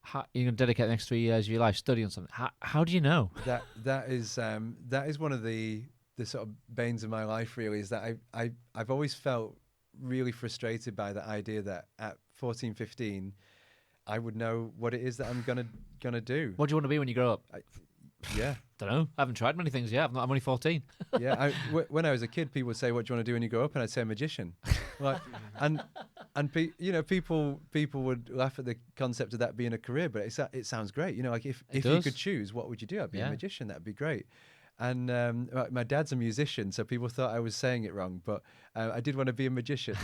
how you're gonna dedicate the next 3 years of your life studying something? How do you know? that is one of the sort of banes of my life. Really, is that I've always felt really frustrated by the idea that at 14, 15, I would know what it is that I'm gonna do. What do you want to be when you grow up? Yeah. Don't know. I haven't tried many things yet. I'm only 14. Yeah, when I was a kid, people would say, "What do you want to do when you grow up?" And I'd say, "A magician." Like, and people would laugh at the concept of that being a career, but it sounds great. Like if you could choose, what would you do? I'd be a magician. That'd be great. And my dad's a musician, so people thought I was saying it wrong, but I did want to be a magician.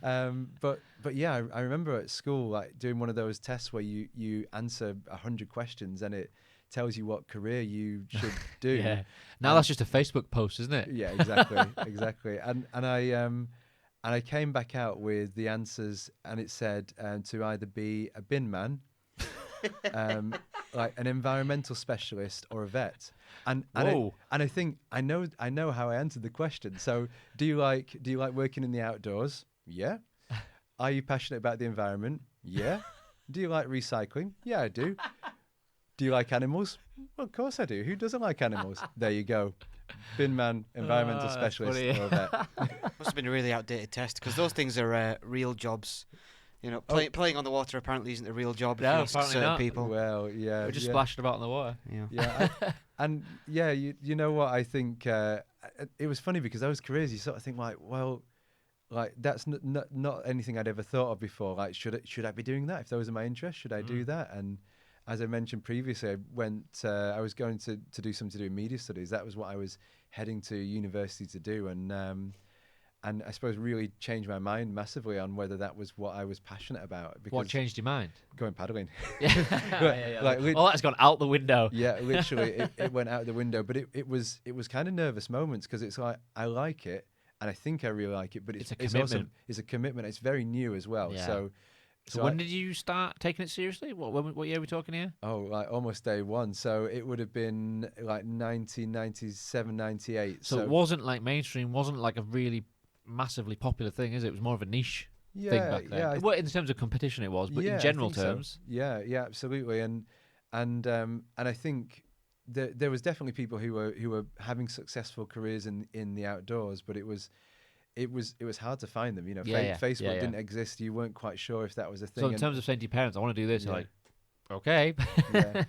But yeah, I remember at school like doing one of those tests where you answer 100 questions and it tells you what career you should do. Yeah. Now that's just a Facebook post, isn't it? Yeah, exactly. And I came back out with the answers, and it said to either be a bin man, like an environmental specialist, or a vet. And I think I know how I answered the question. So do you like working in the outdoors? Yeah. Are you passionate about the environment? Yeah. Do you like recycling? Yeah, I do. Do you like animals? Well, of course I do. Who doesn't like animals? There you go. Bin man, environmental specialist, or a vet. Must have been a really outdated test, because those things are real jobs. Playing on the water apparently isn't a real job. No, if you ask certain not. people. Well, yeah. We're just splashing about in the water. Yeah. Yeah. And yeah, you know what? I think it was funny because those careers, you sort of think like, well, like that's not anything I'd ever thought of before. Like, should I be doing that? If those are my interests, should I do that? And as I mentioned previously, I was going to do something to do with media studies. That was what I was heading to university to do, and I suppose really changed my mind massively on whether that was what I was passionate about. Because What changed your mind? going paddling. Yeah. Like, That's gone out the window. yeah, literally, it went out the window. But it was kind of nervous moments, because it's like I like it and I think I really like it, but It's a also commitment. it's a commitment. It's very new as well. Yeah. So when did you start taking it seriously? What year are we talking here? Oh, like almost day one. So it would have been like 1997, 98. So it wasn't like mainstream, wasn't like a really massively popular thing, is it? It was more of a niche thing back then. Yeah, Well, in terms of competition it was, but in general terms. So. Yeah, absolutely. And I think there was definitely people who were having successful careers in the outdoors, but it was hard to find them. Facebook didn't exist. You weren't quite sure if that was a thing. So in terms of saying to your parents, I want to do this, you're like, okay. Yeah.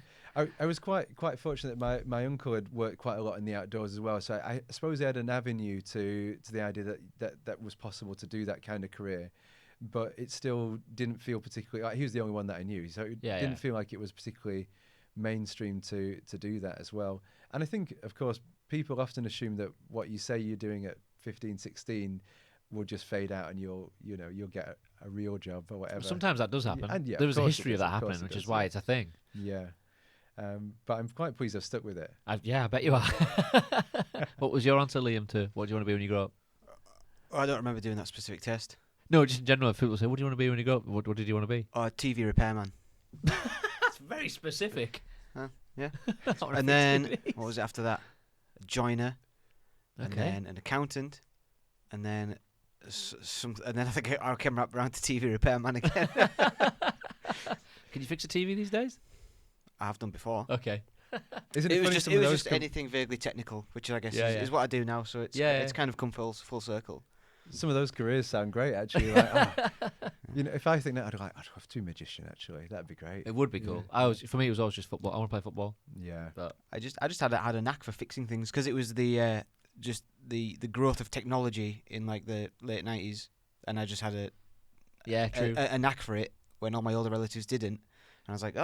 I was quite fortunate that my uncle had worked quite a lot in the outdoors as well. So I suppose he had an avenue to the idea that was possible to do that kind of career. But it still didn't feel particularly, like, he was the only one that I knew. So it didn't feel like it was particularly mainstream to do that as well. And I think, of course, people often assume that what you say you're doing at 15, 16 will just fade out, and you'll get a real job or whatever. Sometimes that does happen. And there was a history of that happening, which is why it's a thing. Yeah. But I'm quite pleased I've stuck with it. I bet you are. What was your answer, Liam, to what do you want to be when you grow up? I don't remember doing that specific test. No, just in general, if people say, what do you want to be when you grow up? What did you want to be? TV repairman. That's very specific. Yeah. And then, what was it after that? A joiner. And then an accountant. And then and then I think I came around to TV repairman again. Can you fix a TV these days? I have done before. Okay. It was just anything vaguely technical, which I guess is what I do now. So it's kind of come full circle. Some of those careers sound great, actually. Like, if I think that, I'd have to be a magician. Actually, that'd be great. It would be cool. For me, it was always just football. I want to play football. Yeah, but I just had a knack for fixing things, because it was the growth of technology in like the late 90s, and I just had a knack for it when all my older relatives didn't, and I was like,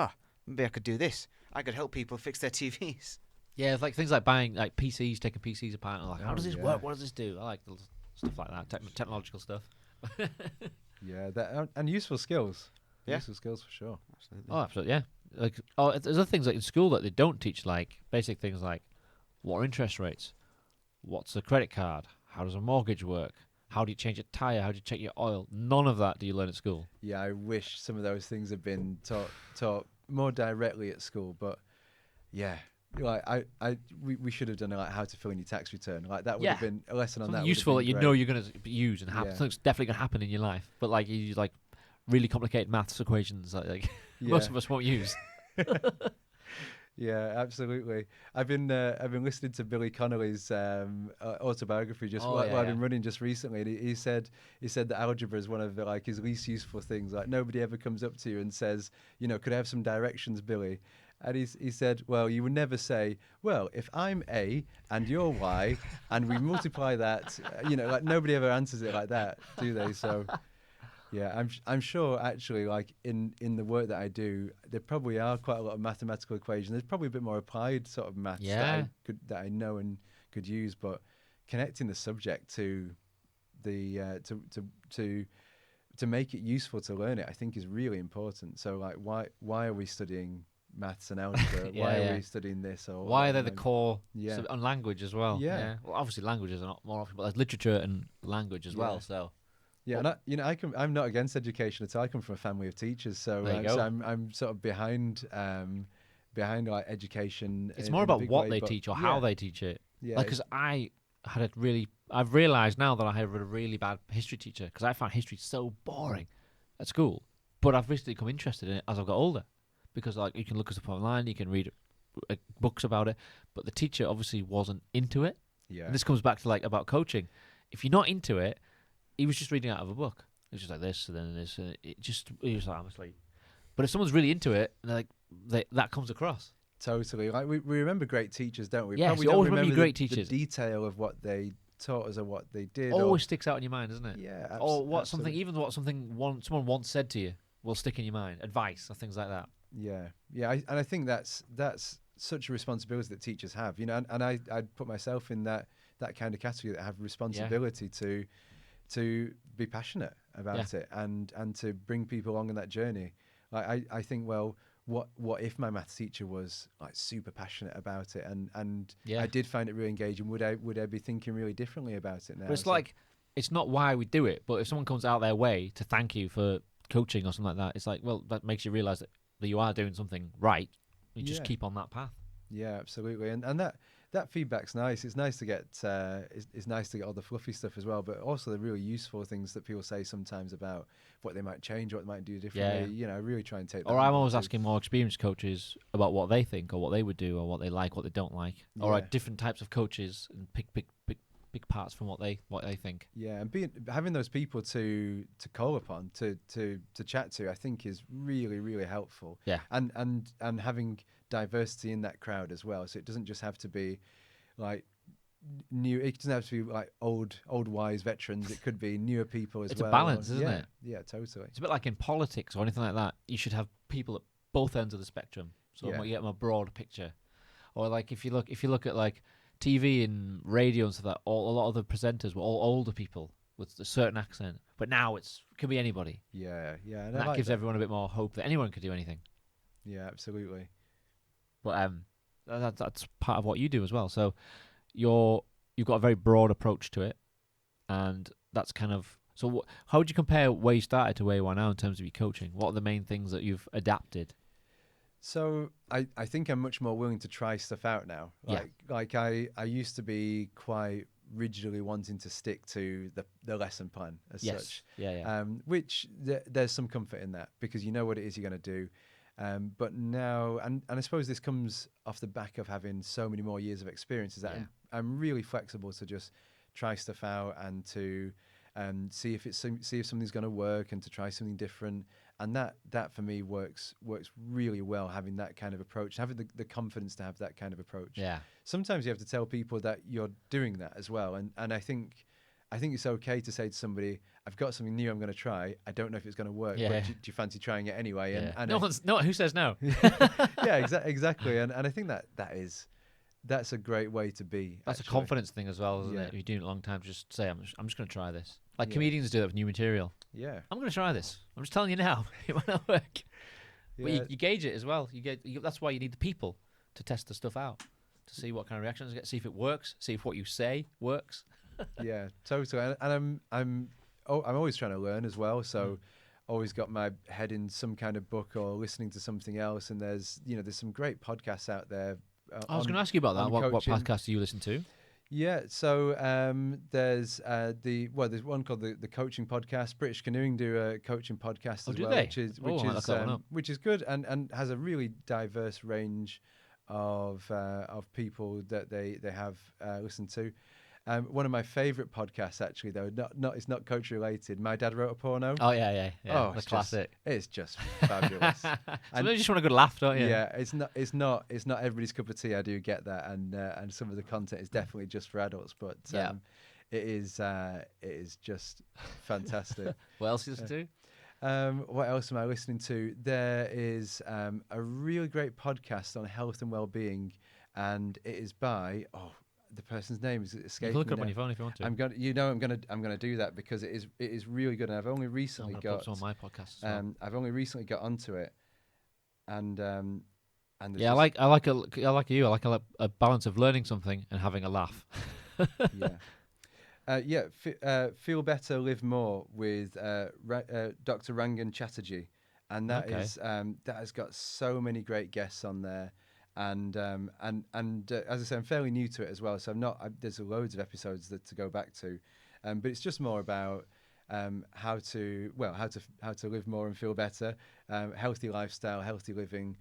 maybe I could do this. I could help people fix their TVs. Yeah, like things like buying like PCs, taking PCs apart, and like, how does this work? What does this do? I like stuff like that, technological stuff. Yeah, and useful skills. Yeah. Useful skills for sure. Absolutely. Oh, absolutely, yeah. Like, there's other things like in school that they don't teach, like basic things like what are interest rates, what's a credit card, how does a mortgage work, how do you change a tire, how do you check your oil. None of that do you learn at school. Yeah, I wish some of those things had been taught more directly at school, but Yeah. Like we should have done like how to fill in your tax return. Like that would have been a lesson on something that. Useful that you great. know you're going to use and have. Something's definitely going to happen in your life. But like you like really complicated maths equations like most of us won't use. Yeah, absolutely. I've been listening to Billy Connolly's autobiography while I've been running just recently, and he said that algebra is one of like his least useful things. Like nobody ever comes up to you and says, could I have some directions, Billy? And he said, well, you would never say, well, if I'm A and you're Y and we multiply that, like nobody ever answers it like that, do they? So. Yeah, I'm sure actually, like in the work that I do, there probably are quite a lot of mathematical equations. There's probably a bit more applied sort of maths that I know and could use, but connecting the subject to the to make it useful to learn it, I think is really important. So like, why are we studying maths and algebra? Why are we studying this? Or why are they the core on language as well? Yeah. Well, obviously languages are not more often, but there's literature and language as well. So. Yeah, and I'm not against education at all. I come from a family of teachers, so I'm sort of behind like education. It's more about what they teach or how they teach it. Yeah, because I've realised now that I had a really bad history teacher because I found history so boring at school. But I've recently become interested in it as I've got older because like you can look us up online, you can read books about it, but the teacher obviously wasn't into it. Yeah, and this comes back to like about coaching. If you're not into it. He was just reading out of a book. It was just like this and then this. And he was like, I'm asleep. But if someone's really into it, that comes across. Totally. Like we remember great teachers, don't we? Yeah, we always remember great teachers. The detail of what they taught us or what they did. Always sticks out in your mind, doesn't it? Yeah, or someone once said to you will stick in your mind. Advice or things like that. Yeah. Yeah. And I think that's such a responsibility that teachers have, and I'd put myself in that kind of category that have responsibility to be passionate about it and to bring people along on that journey. Like I think, well, what if my maths teacher was like super passionate about it and I did find it really engaging? Would I be thinking really differently about it now? But it's like it's not why we do it, but if someone comes out their way to thank you for coaching or something like that, it's like, well, that makes you realise that you are doing something right. You just keep on that path. Yeah, absolutely. And that feedback's nice. It's nice to get it's nice to get all the fluffy stuff as well, but also the really useful things that people say sometimes about what they might change, what they might do differently. Yeah. Really try and take that. Or I'm always asking more experienced coaches about what they think or what they would do or what they like, what they don't like. Or like different types of coaches and pick parts from what they think. Yeah, and having those people to call upon, to chat to, I think is really, really helpful. Yeah. And having diversity in that crowd as well, so it doesn't just have to be like new. It doesn't have to be like old wise veterans. It could be newer people as well. It's a balance, isn't it? Yeah, totally. It's a bit like in politics or anything like that. You should have people at both ends of the spectrum, so you get a broad picture. Or like if you look at like TV and radio and stuff like that, a lot of the presenters were all older people with a certain accent, but now it could be anybody. Yeah. And that gives everyone a bit more hope that anyone could do anything. Yeah, absolutely. But that's part of what you do as well. So you've got a very broad approach to it, and that's kind of so. How would you compare where you started to where you are now in terms of your coaching? What are the main things that you've adapted? So I think I'm much more willing to try stuff out now. Like I used to be quite rigidly wanting to stick to the lesson plan as such. Yeah. Which there's some comfort in that because you know what it is you're going to do. But now, and I suppose this comes off the back of having so many more years of experience, is that I'm really flexible to just try stuff out and to see if something's going to work and to try something different. And that for me works really well, having that kind of approach, having the confidence to have that kind of approach. Yeah. Sometimes you have to tell people that you're doing that as well. And I think it's okay to say to somebody, I've got something new I'm going to try. I don't know if it's going to work, but do you fancy trying it anyway? Yeah. And who says no? Yeah, exactly. And I think that's a great way to be. That's a confidence thing as well, isn't it? If you're doing it a long time, just say, I'm just going to try this. Like comedians do that with new material. Yeah. I'm going to try this. I'm just telling you now. It might not work. Yeah. But you gauge it as well. That's why you need the people to test the stuff out, to see what kind of reactions you get, see if it works, see if what you say works. Yeah, totally. And I'm always trying to learn as well. So always got my head in some kind of book or listening to something else. And there's some great podcasts out there. I was going to ask you about that. What podcast do you listen to? Yeah, so there's there's one called the Coaching Podcast. British Canoeing do a coaching podcast as well, which is good and has a really diverse range of people that they have listened to. One of my favourite podcasts, actually, though, it's not coach related. My Dad Wrote a Porno. Oh yeah. Oh, the classic. It's just fabulous. So you just want a good laugh, don't you? Yeah, it's not everybody's cup of tea. I do get that, and some of the content is definitely just for adults, but it is just fantastic. What else do you listen to? What else am I listening to? There is a really great podcast on health and well-being, and it is by the person's name is escaping. Look up on your phone if you want to. I'm gonna do that because it is really good. And I've only recently got on my podcast. Well. I've only recently got onto it, and I like you. I like a balance of learning something and having a laugh. Feel Better, Live More with Dr. Rangan Chatterjee, and that has got so many great guests on there. And as I say, I'm fairly new to it as well, so there's loads of episodes to go back to, but it's just more about how to live more and feel better, healthy lifestyle, healthy living,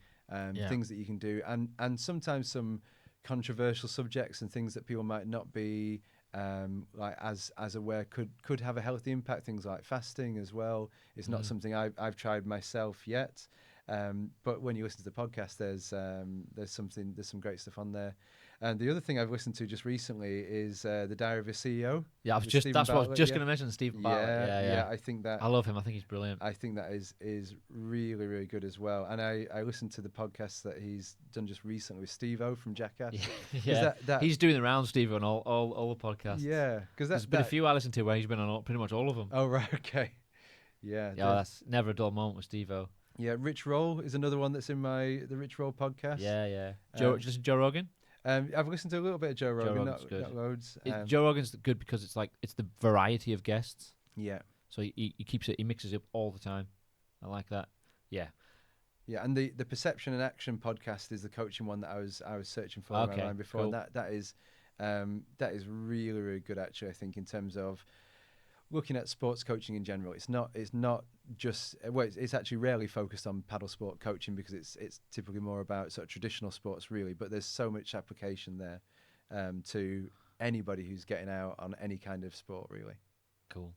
things that you can do, and sometimes some controversial subjects and things that people might not be as aware could have a healthy impact. Things like fasting as well. It's not something I've tried myself yet. But when you listen to the podcast, there's some great stuff on there. And the other thing I've listened to just recently is the Diary of a CEO. Yeah, that's what I was just going to mention, Stephen Bartlett. Yeah. I think that I love him. I think he's brilliant. I think that is really, really good as well. And I listened to the podcast that he's done just recently with Steve-O from Jackass. Yeah, he's doing the rounds, Steve, on all the podcasts. Yeah, because there's been a few I listened to where he's been on pretty much all of them. Oh right, okay. Yeah, that's never a dull moment with Steve-O. Yeah, Rich Roll is another one that's in the Rich Roll podcast. Yeah. Joe Rogan? I've listened to a little bit of Joe Rogan, not loads. Joe Rogan's good because it's the variety of guests. Yeah. So he mixes it up all the time. I like that. Yeah. Yeah, and the Perception and Action podcast is the coaching one that I was searching for online before, cool. And that is really, really good actually. I think in terms of looking at sports coaching in general, it's not just it's actually rarely focused on paddle sport coaching because it's typically more about sort of traditional sports really, but there's so much application there to anybody who's getting out on any kind of sport really. Cool.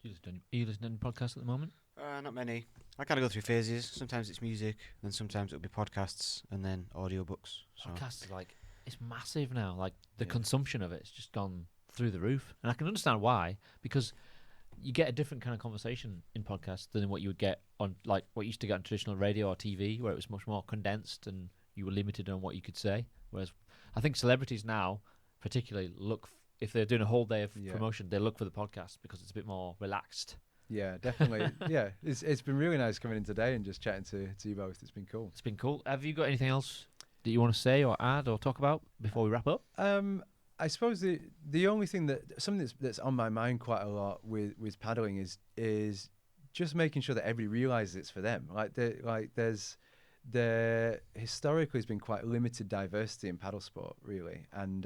Are you listening to podcasts at the moment? Not many. I kind of go through phases. Sometimes it's music, then sometimes it'll be podcasts, and then audiobooks. So. Podcasts is it's massive now. Like the consumption of it's just gone through the roof, and I can understand why, because you get a different kind of conversation in podcasts than what you would get on what you used to get on traditional radio or TV, where it was much more condensed and you were limited on what you could say. Whereas I think celebrities now, particularly, if they're doing a whole day of promotion, they look for the podcast because it's a bit more relaxed. Yeah, definitely. Yeah, it's been really nice coming in today and just chatting to you both. It's been cool. It's been cool. Have you got anything else that you want to say or add or talk about before we wrap up? I suppose the only thing something that's on my mind quite a lot with paddling is just making sure that everybody realizes it's for them. There historically has been quite limited diversity in paddle sport really, and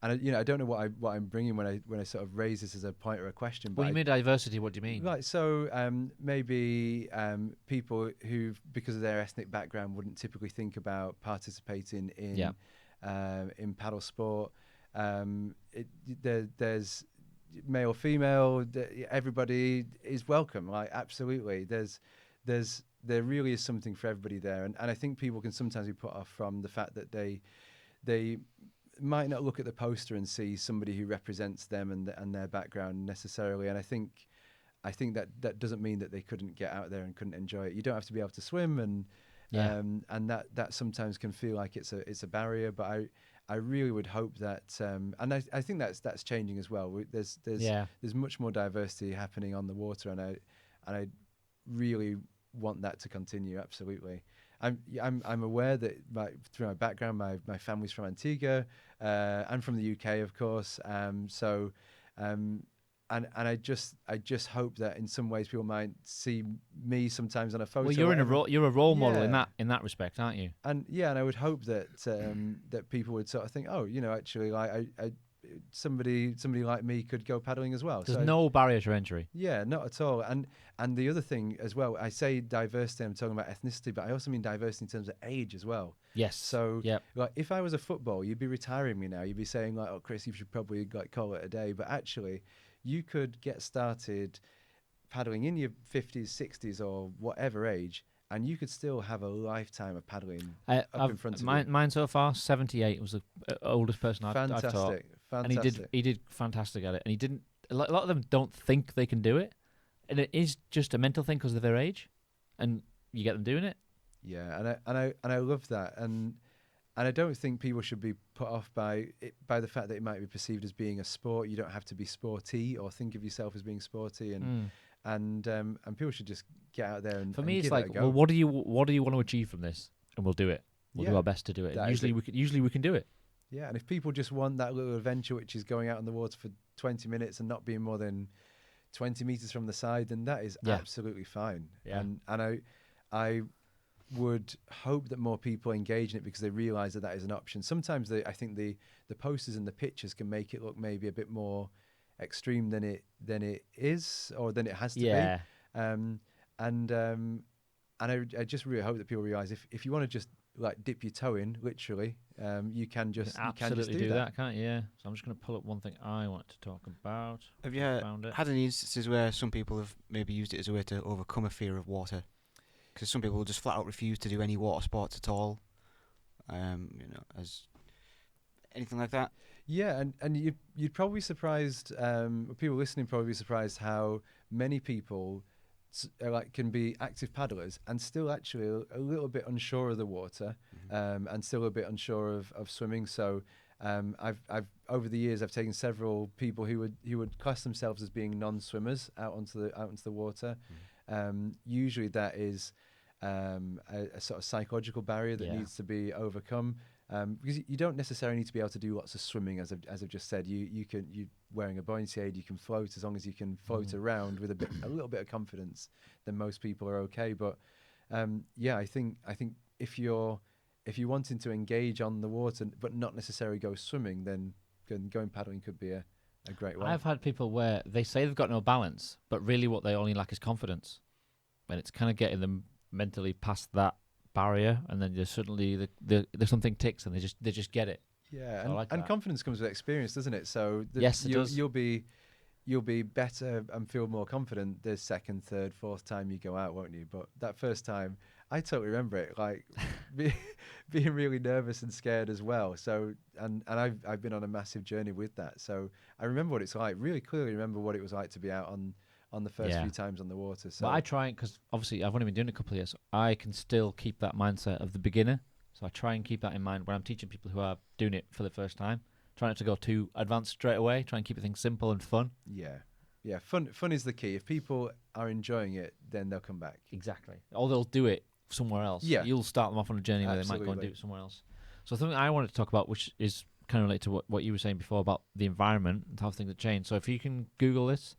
I don't know what I'm bringing when I sort of raise this as a point or a question. But when you mean diversity, what do you mean? Right, so maybe people who, because of their ethnic background, wouldn't typically think about participating in paddle sport. There's male, female, everybody is welcome. Absolutely, there really is something for everybody there, and I think people can sometimes be put off from the fact that they might not look at the poster and see somebody who represents them and their background necessarily. And I think that doesn't mean that they couldn't get out there and couldn't enjoy it. You don't have to be able to swim, and that sometimes can feel like it's a barrier, but I really would hope that, and I think that's changing as well. There's much more diversity happening on the water, and I really want that to continue. Absolutely. I'm aware that through my background, my family's from Antigua, and from the UK, of course. So and I just hope that in some ways people might see me sometimes on a photo. Well, you're a role model in that respect, aren't you? And and I would hope that that people would sort of think, oh, actually, like somebody like me could go paddling as well. There's no barrier to entry. Yeah, not at all. And the other thing as well, I say diversity, I'm talking about ethnicity, but I also mean diversity in terms of age as well. Yes. So like if I was a football, you'd be retiring me now. You'd be saying like, oh, Chris, you should probably like call it a day. But actually, you could get started paddling in your 50s, 60s or whatever age, and you could still have a lifetime of paddling up in front of you. Mine so far, 78 was the oldest person I've taught. Fantastic. And he did fantastic at it. And he didn't. A lot of them don't think they can do it, and it is just a mental thing because of their age, and you get them doing it. Yeah, and I love that, and I don't think people should be put off by the fact that it might be perceived as being a sport. You don't have to be sporty or think of yourself as being sporty, and people should just get out there and. For me, it's like, well, what do you want to achieve from this, and we'll do it. We'll do our best to do it. Usually we can do it. Yeah, and if people just want that little adventure, which is going out on the water for 20 minutes and not being more than 20 meters from the side, then that is absolutely fine. Yeah. And I would hope that more people engage in it because they realize that is an option. Sometimes I think the posters and the pictures can make it look maybe a bit more extreme than it is or than it has to be. And I just really hope that people realize if you want to just like dip your toe in, literally, you can just do that, can't you? Yeah. So I'm just going to pull up one thing I want to talk about. Have you had any instances where some people have maybe used it as a way to overcome a fear of water? Because some people just flat out refuse to do any water sports at all. As anything like that. Yeah, and you'd probably be surprised. People listening probably be surprised how many people can be active paddlers and still actually a little bit unsure of the water, and still a bit unsure of swimming. So I've over the years I've taken several people who would class themselves as being non-swimmers out onto the water. Usually that is a sort of psychological barrier that needs to be overcome. Because you don't necessarily need to be able to do lots of swimming, as I've just said. You wearing a buoyancy aid, you can float as long as you can float around with a little bit of confidence. Then most people are okay. But I think if you're wanting to engage on the water but not necessarily go swimming, then going paddling could be a great way. I've had people where they say they've got no balance, but really what they only lack is confidence, and it's kind of getting them mentally past that barrier, and then there's suddenly there's something ticks, and they just get it. Yeah, so and confidence comes with experience, doesn't it? So yes, it does. You'll be better and feel more confident the second, third, fourth time you go out, won't you? But that first time, I totally remember it, like being really nervous and scared as well. So and I've been on a massive journey with that. So I remember what it's like. Really clearly remember what it was like to be out on the first few times on the water. So but I try, because obviously I've only been doing it a couple of years, so I can still keep that mindset of the beginner. So I try and keep that in mind when I'm teaching people who are doing it for the first time. Try not to go too advanced straight away. Try and keep things simple and fun. Yeah. Fun is the key. If people are enjoying it, then they'll come back. Exactly. Or they'll do it somewhere else. Yeah. You'll start them off on a journey where they might go and do it somewhere else. So something I wanted to talk about, which is kind of related to what you were saying before about the environment and how things have changed. So if you can Google this.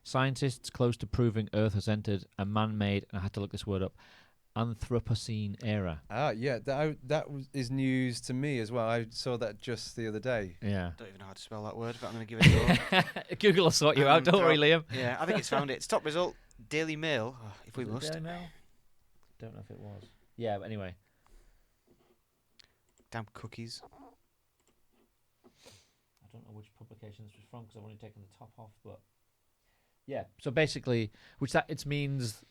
Scientists close to proving Earth has entered a man-made, and I had to look this word up, Anthropocene era. Yeah, that is news to me as well. I saw that just the other day. Yeah. Don't even know how to spell that word, but I'm going to give it a go. Google will sort you out, don't worry, Liam. Yeah, I think it's found it. It's top result, Daily Mail, if we must. Daily Mail? Don't know if it was. Yeah, but anyway. Damn cookies. I don't know which publication this was from because I've only taken the top off, but... Yeah, so basically, it means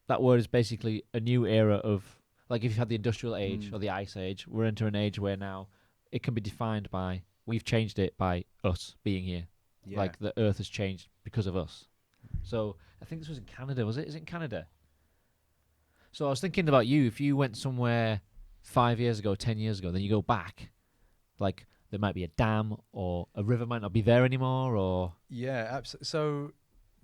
that word is basically a new era of, like if you've had the industrial age or the ice age, we're entering an age where now it can be defined by, we've changed it by us being here. Yeah. Like the Earth has changed because of us. So I think this was in Canada, was it? Is it in Canada? So I was thinking about you, if you went somewhere 5 years ago, 10 years ago, then you go back, like there might be a dam or a river might not be there anymore, or... Yeah, absolutely.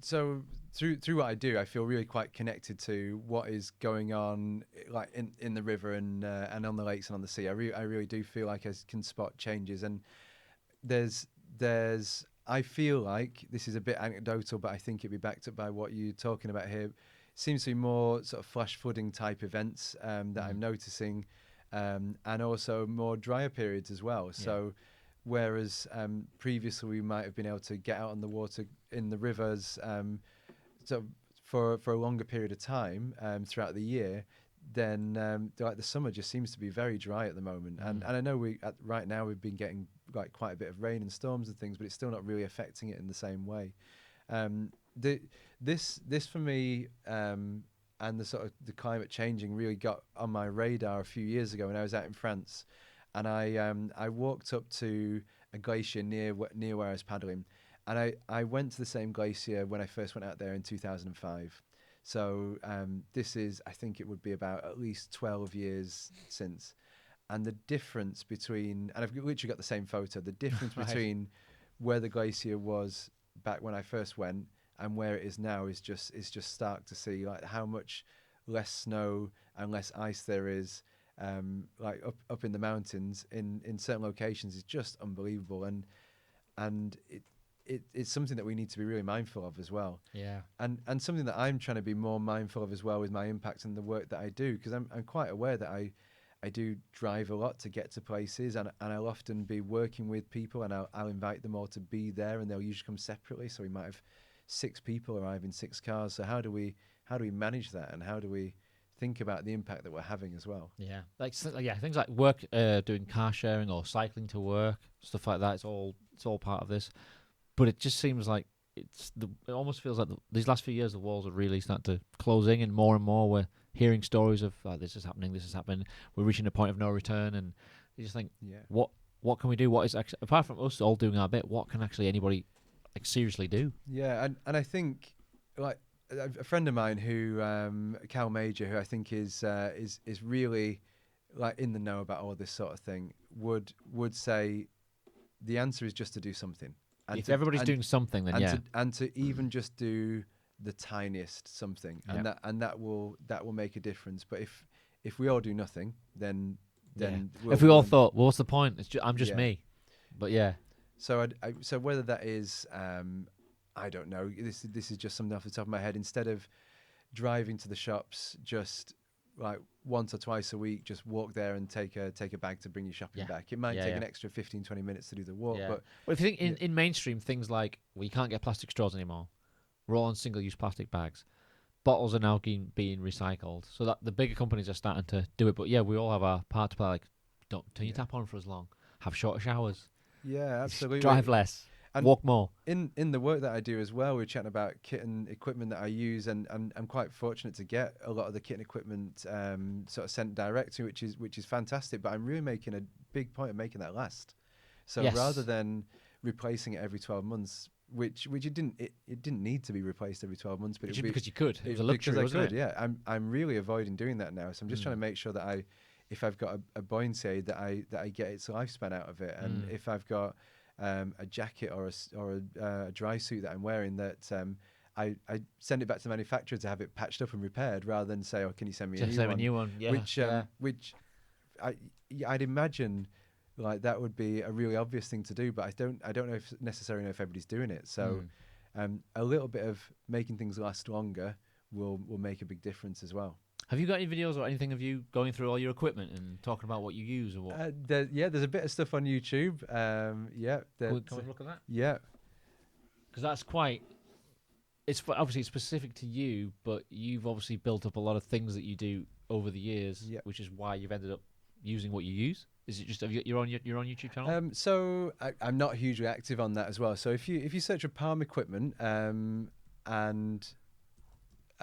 So through what I do, I feel really quite connected to what is going on, like in the river and on the lakes and on the sea. I really do feel like I can spot changes, and there's I feel like this is a bit anecdotal, but I think it'd be backed up by what you're talking about here. Seems to be more sort of flash flooding type events that I'm noticing, and also more drier periods as well. Yeah. So whereas previously we might have been able to get out on the water in the rivers so for a longer period of time throughout the year, then like the summer just seems to be very dry at the moment. And I know right now we've been getting like quite a bit of rain and storms and things, but it's still not really affecting it in the same way. This for me and the sort of the climate changing really got on my radar a few years ago when I was out in France, and I walked up to a glacier near where I was paddling, and I went to the same glacier when I first went out there in 2005. So this is, I think it would be about at least 12 years since. And the difference between, and I've literally got the same photo, the difference between where the glacier was back when I first went and where it is now is just stark to see, like how much less snow and less ice there is, like up in the mountains in certain locations is just unbelievable. And it's something that we need to be really mindful of as well. Yeah. And something that I'm trying to be more mindful of as well with my impact and the work that I do, because I'm quite aware that I do drive a lot to get to places, and I'll often be working with people, and I'll invite them all to be there, and they'll usually come separately. So we might have 6 people arrive in 6 cars. So how do we manage that, and how do we think about the impact that we're having as well? Yeah, things like work, doing car sharing or cycling to work, stuff like that. It's all part of this. But it just seems like it almost feels like these last few years the walls are really starting to close in, and more we're hearing stories of this is happening, we're reaching a point of no return, and you just think, what can we do? What is actually, apart from us all doing our bit, what can actually anybody like seriously do? Yeah, and I think like a friend of mine who Cal Major, who I think is really like in the know about all this sort of thing, would say the answer is just to do something. And if everybody's doing something, then and to even just do the tiniest something, and that will make a difference. But if we all do nothing, then if we all thought, well, what's the point? I'm just me. But So so whether that is I don't know. This is just something off the top of my head. Instead of driving to the shops, just like once or twice a week, just walk there and take a bag to bring your shopping back. It might take an extra 15-20 minutes to do the walk. But well, if you think in mainstream things like, well, you can't get plastic straws anymore, we're all on single-use plastic bags, bottles are now being recycled, so that the bigger companies are starting to do it. But we all have our part to play. Like, don't turn your tap on for as long, have shorter showers, absolutely, drive less, and walk more. In the work that I do as well, we're chatting about kit and equipment that I use, and I'm quite fortunate to get a lot of the kit and equipment sort of sent direct to me, which is fantastic. But I'm really making a big point of making that last. So rather than replacing it every 12 months, which it didn't need to be replaced every 12 months, but just because you could, it was a luxury, wasn't it? Yeah, I'm really avoiding doing that now. So I'm just trying to make sure that if I've got a buoyancy aid, that I get its lifespan out of it, and if I've got a jacket or a dry suit that I'm wearing, that I send it back to the manufacturer to have it patched up and repaired, rather than say, oh, can you send me a new one? Which I'd imagine like that would be a really obvious thing to do, but I don't know if necessarily know if everybody's doing it. So a little bit of making things last longer will make a big difference as well. Have you got any videos or anything of you going through all your equipment and talking about what you use or what? There's a bit of stuff on YouTube. Can we look at that? Yeah. Because that's quite... It's obviously specific to you, but you've obviously built up a lot of things that you do over the years, which is why you've ended up using what you use. Is it just you're on YouTube channel? So I'm not hugely active on that as well. So if you search for Palm Equipment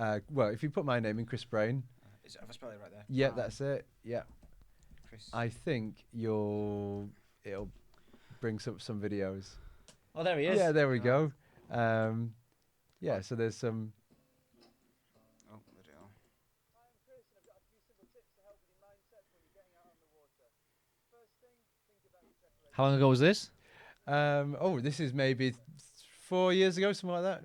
if you put my name in, Chris Brain. Have I spelled it right there? Yeah, that's it. Yeah. Chris. I think it'll bring some videos. Oh, there he is. Yeah, there we go. So there's some. Oh, bloody hell. Hi, I'm Chris, and I've got a few simple tips to help with your mindset when you're getting out on the water. First thing, think about your preparation. How long ago was this? This is maybe 4 years ago, something like that.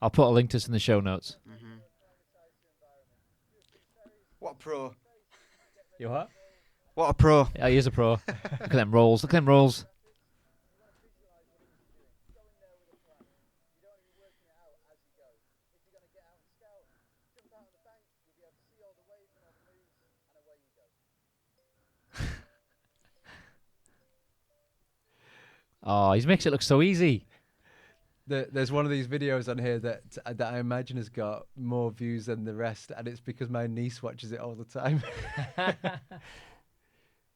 I'll put a link to this in the show notes. What pro? You what? What a pro. Yeah, he is a pro. Look at them rolls. Look at them rolls. Oh, he makes it look so easy. There's one of these videos on here that I imagine has got more views than the rest, and it's because my niece watches it all the time.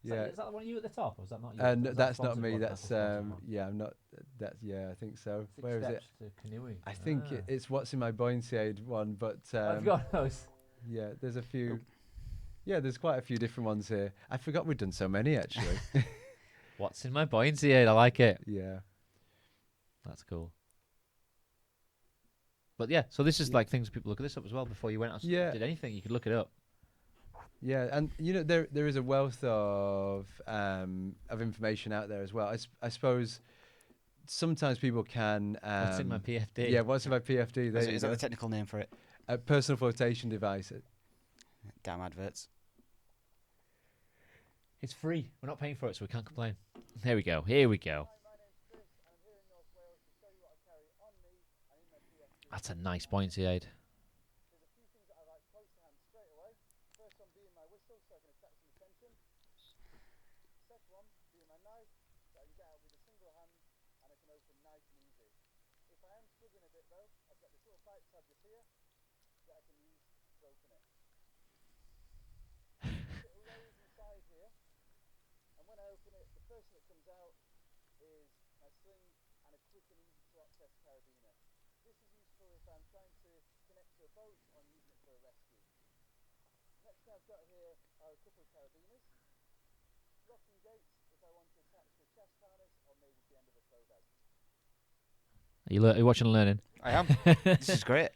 Yeah. Is that the one of you at the top, or is that not you? And that's not me. That's yeah, I'm not. That's yeah, I think so. 6 Where is it? steps to canoeing. I think it's what's in my buoyancy aid one, but I've got those. yeah, there's a few. Yeah, there's quite a few different ones here. I forgot we'd done so many actually. What's in my buoyancy aid? I like it. Yeah. That's cool. But yeah, so this is like things people look at this up as well before you went out. Yeah. Did anything? You could look it up. Yeah, and you know there is a wealth of information out there as well. I suppose sometimes people can. What's in my PFD? Yeah, what's in my PFD? Is that the technical name for it? A personal flotation device. Damn adverts. It's free. We're not paying for it, so we can't complain. Here we go. Here we go. That's a nice buoyancy aid. Are you watching and learning? I am. This is great.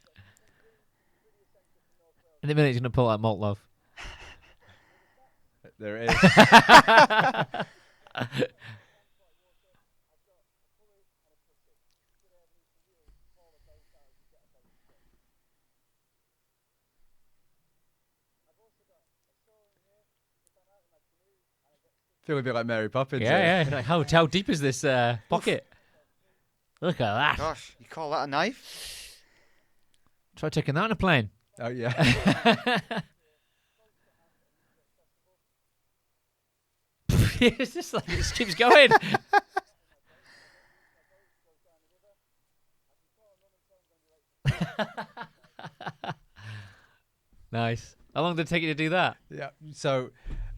In a minute, he's going to pull out malt love. There it is. Feel a bit like Mary Poppins. Yeah. Like, how deep is this pocket? Look at that. Gosh, you call that a knife? Try taking that on a plane. Oh yeah. It's just like it just keeps going. Nice. How long did it take you to do that? Yeah. So,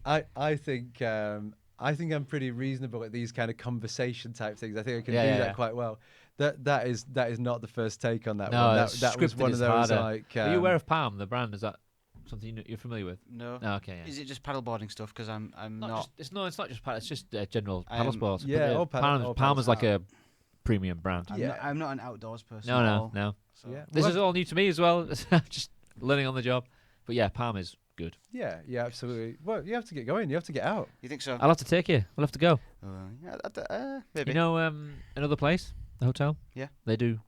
I think I'm pretty reasonable at these kind of conversation type things. I think I can do that quite well. That is not the first take on that one. That was one of those harder. like. Are you aware of Palm, the brand? Is that something you're familiar with? No. Oh, okay. Yeah. Is it just paddleboarding stuff? Because I'm not. It's not just paddle. It's just general paddle sports. Yeah. All Palm is like a premium brand. I'm not an outdoors person. No. So. Yeah. This is all new to me as well. Just learning on the job. But yeah, Palm is good. Yeah, absolutely. Well, you have to get going. You have to get out. You think so? I'll have to take you. We'll have to go. Maybe. You know, another place, the hotel. Yeah. They do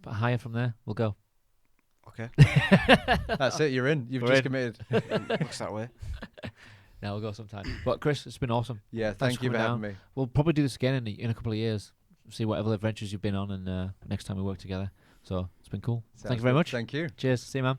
hire from there. We'll go. Okay. That's it. You're in. You've We're just in. committed. Looks that way. Now we'll go sometime. But Chris, it's been awesome. Yeah. Thanks Thank you for having me. We'll probably do this again in a couple of years. See whatever adventures you've been on, and next time we work together. So it's been cool. Thank you very much. Thank you. Cheers. See you, man.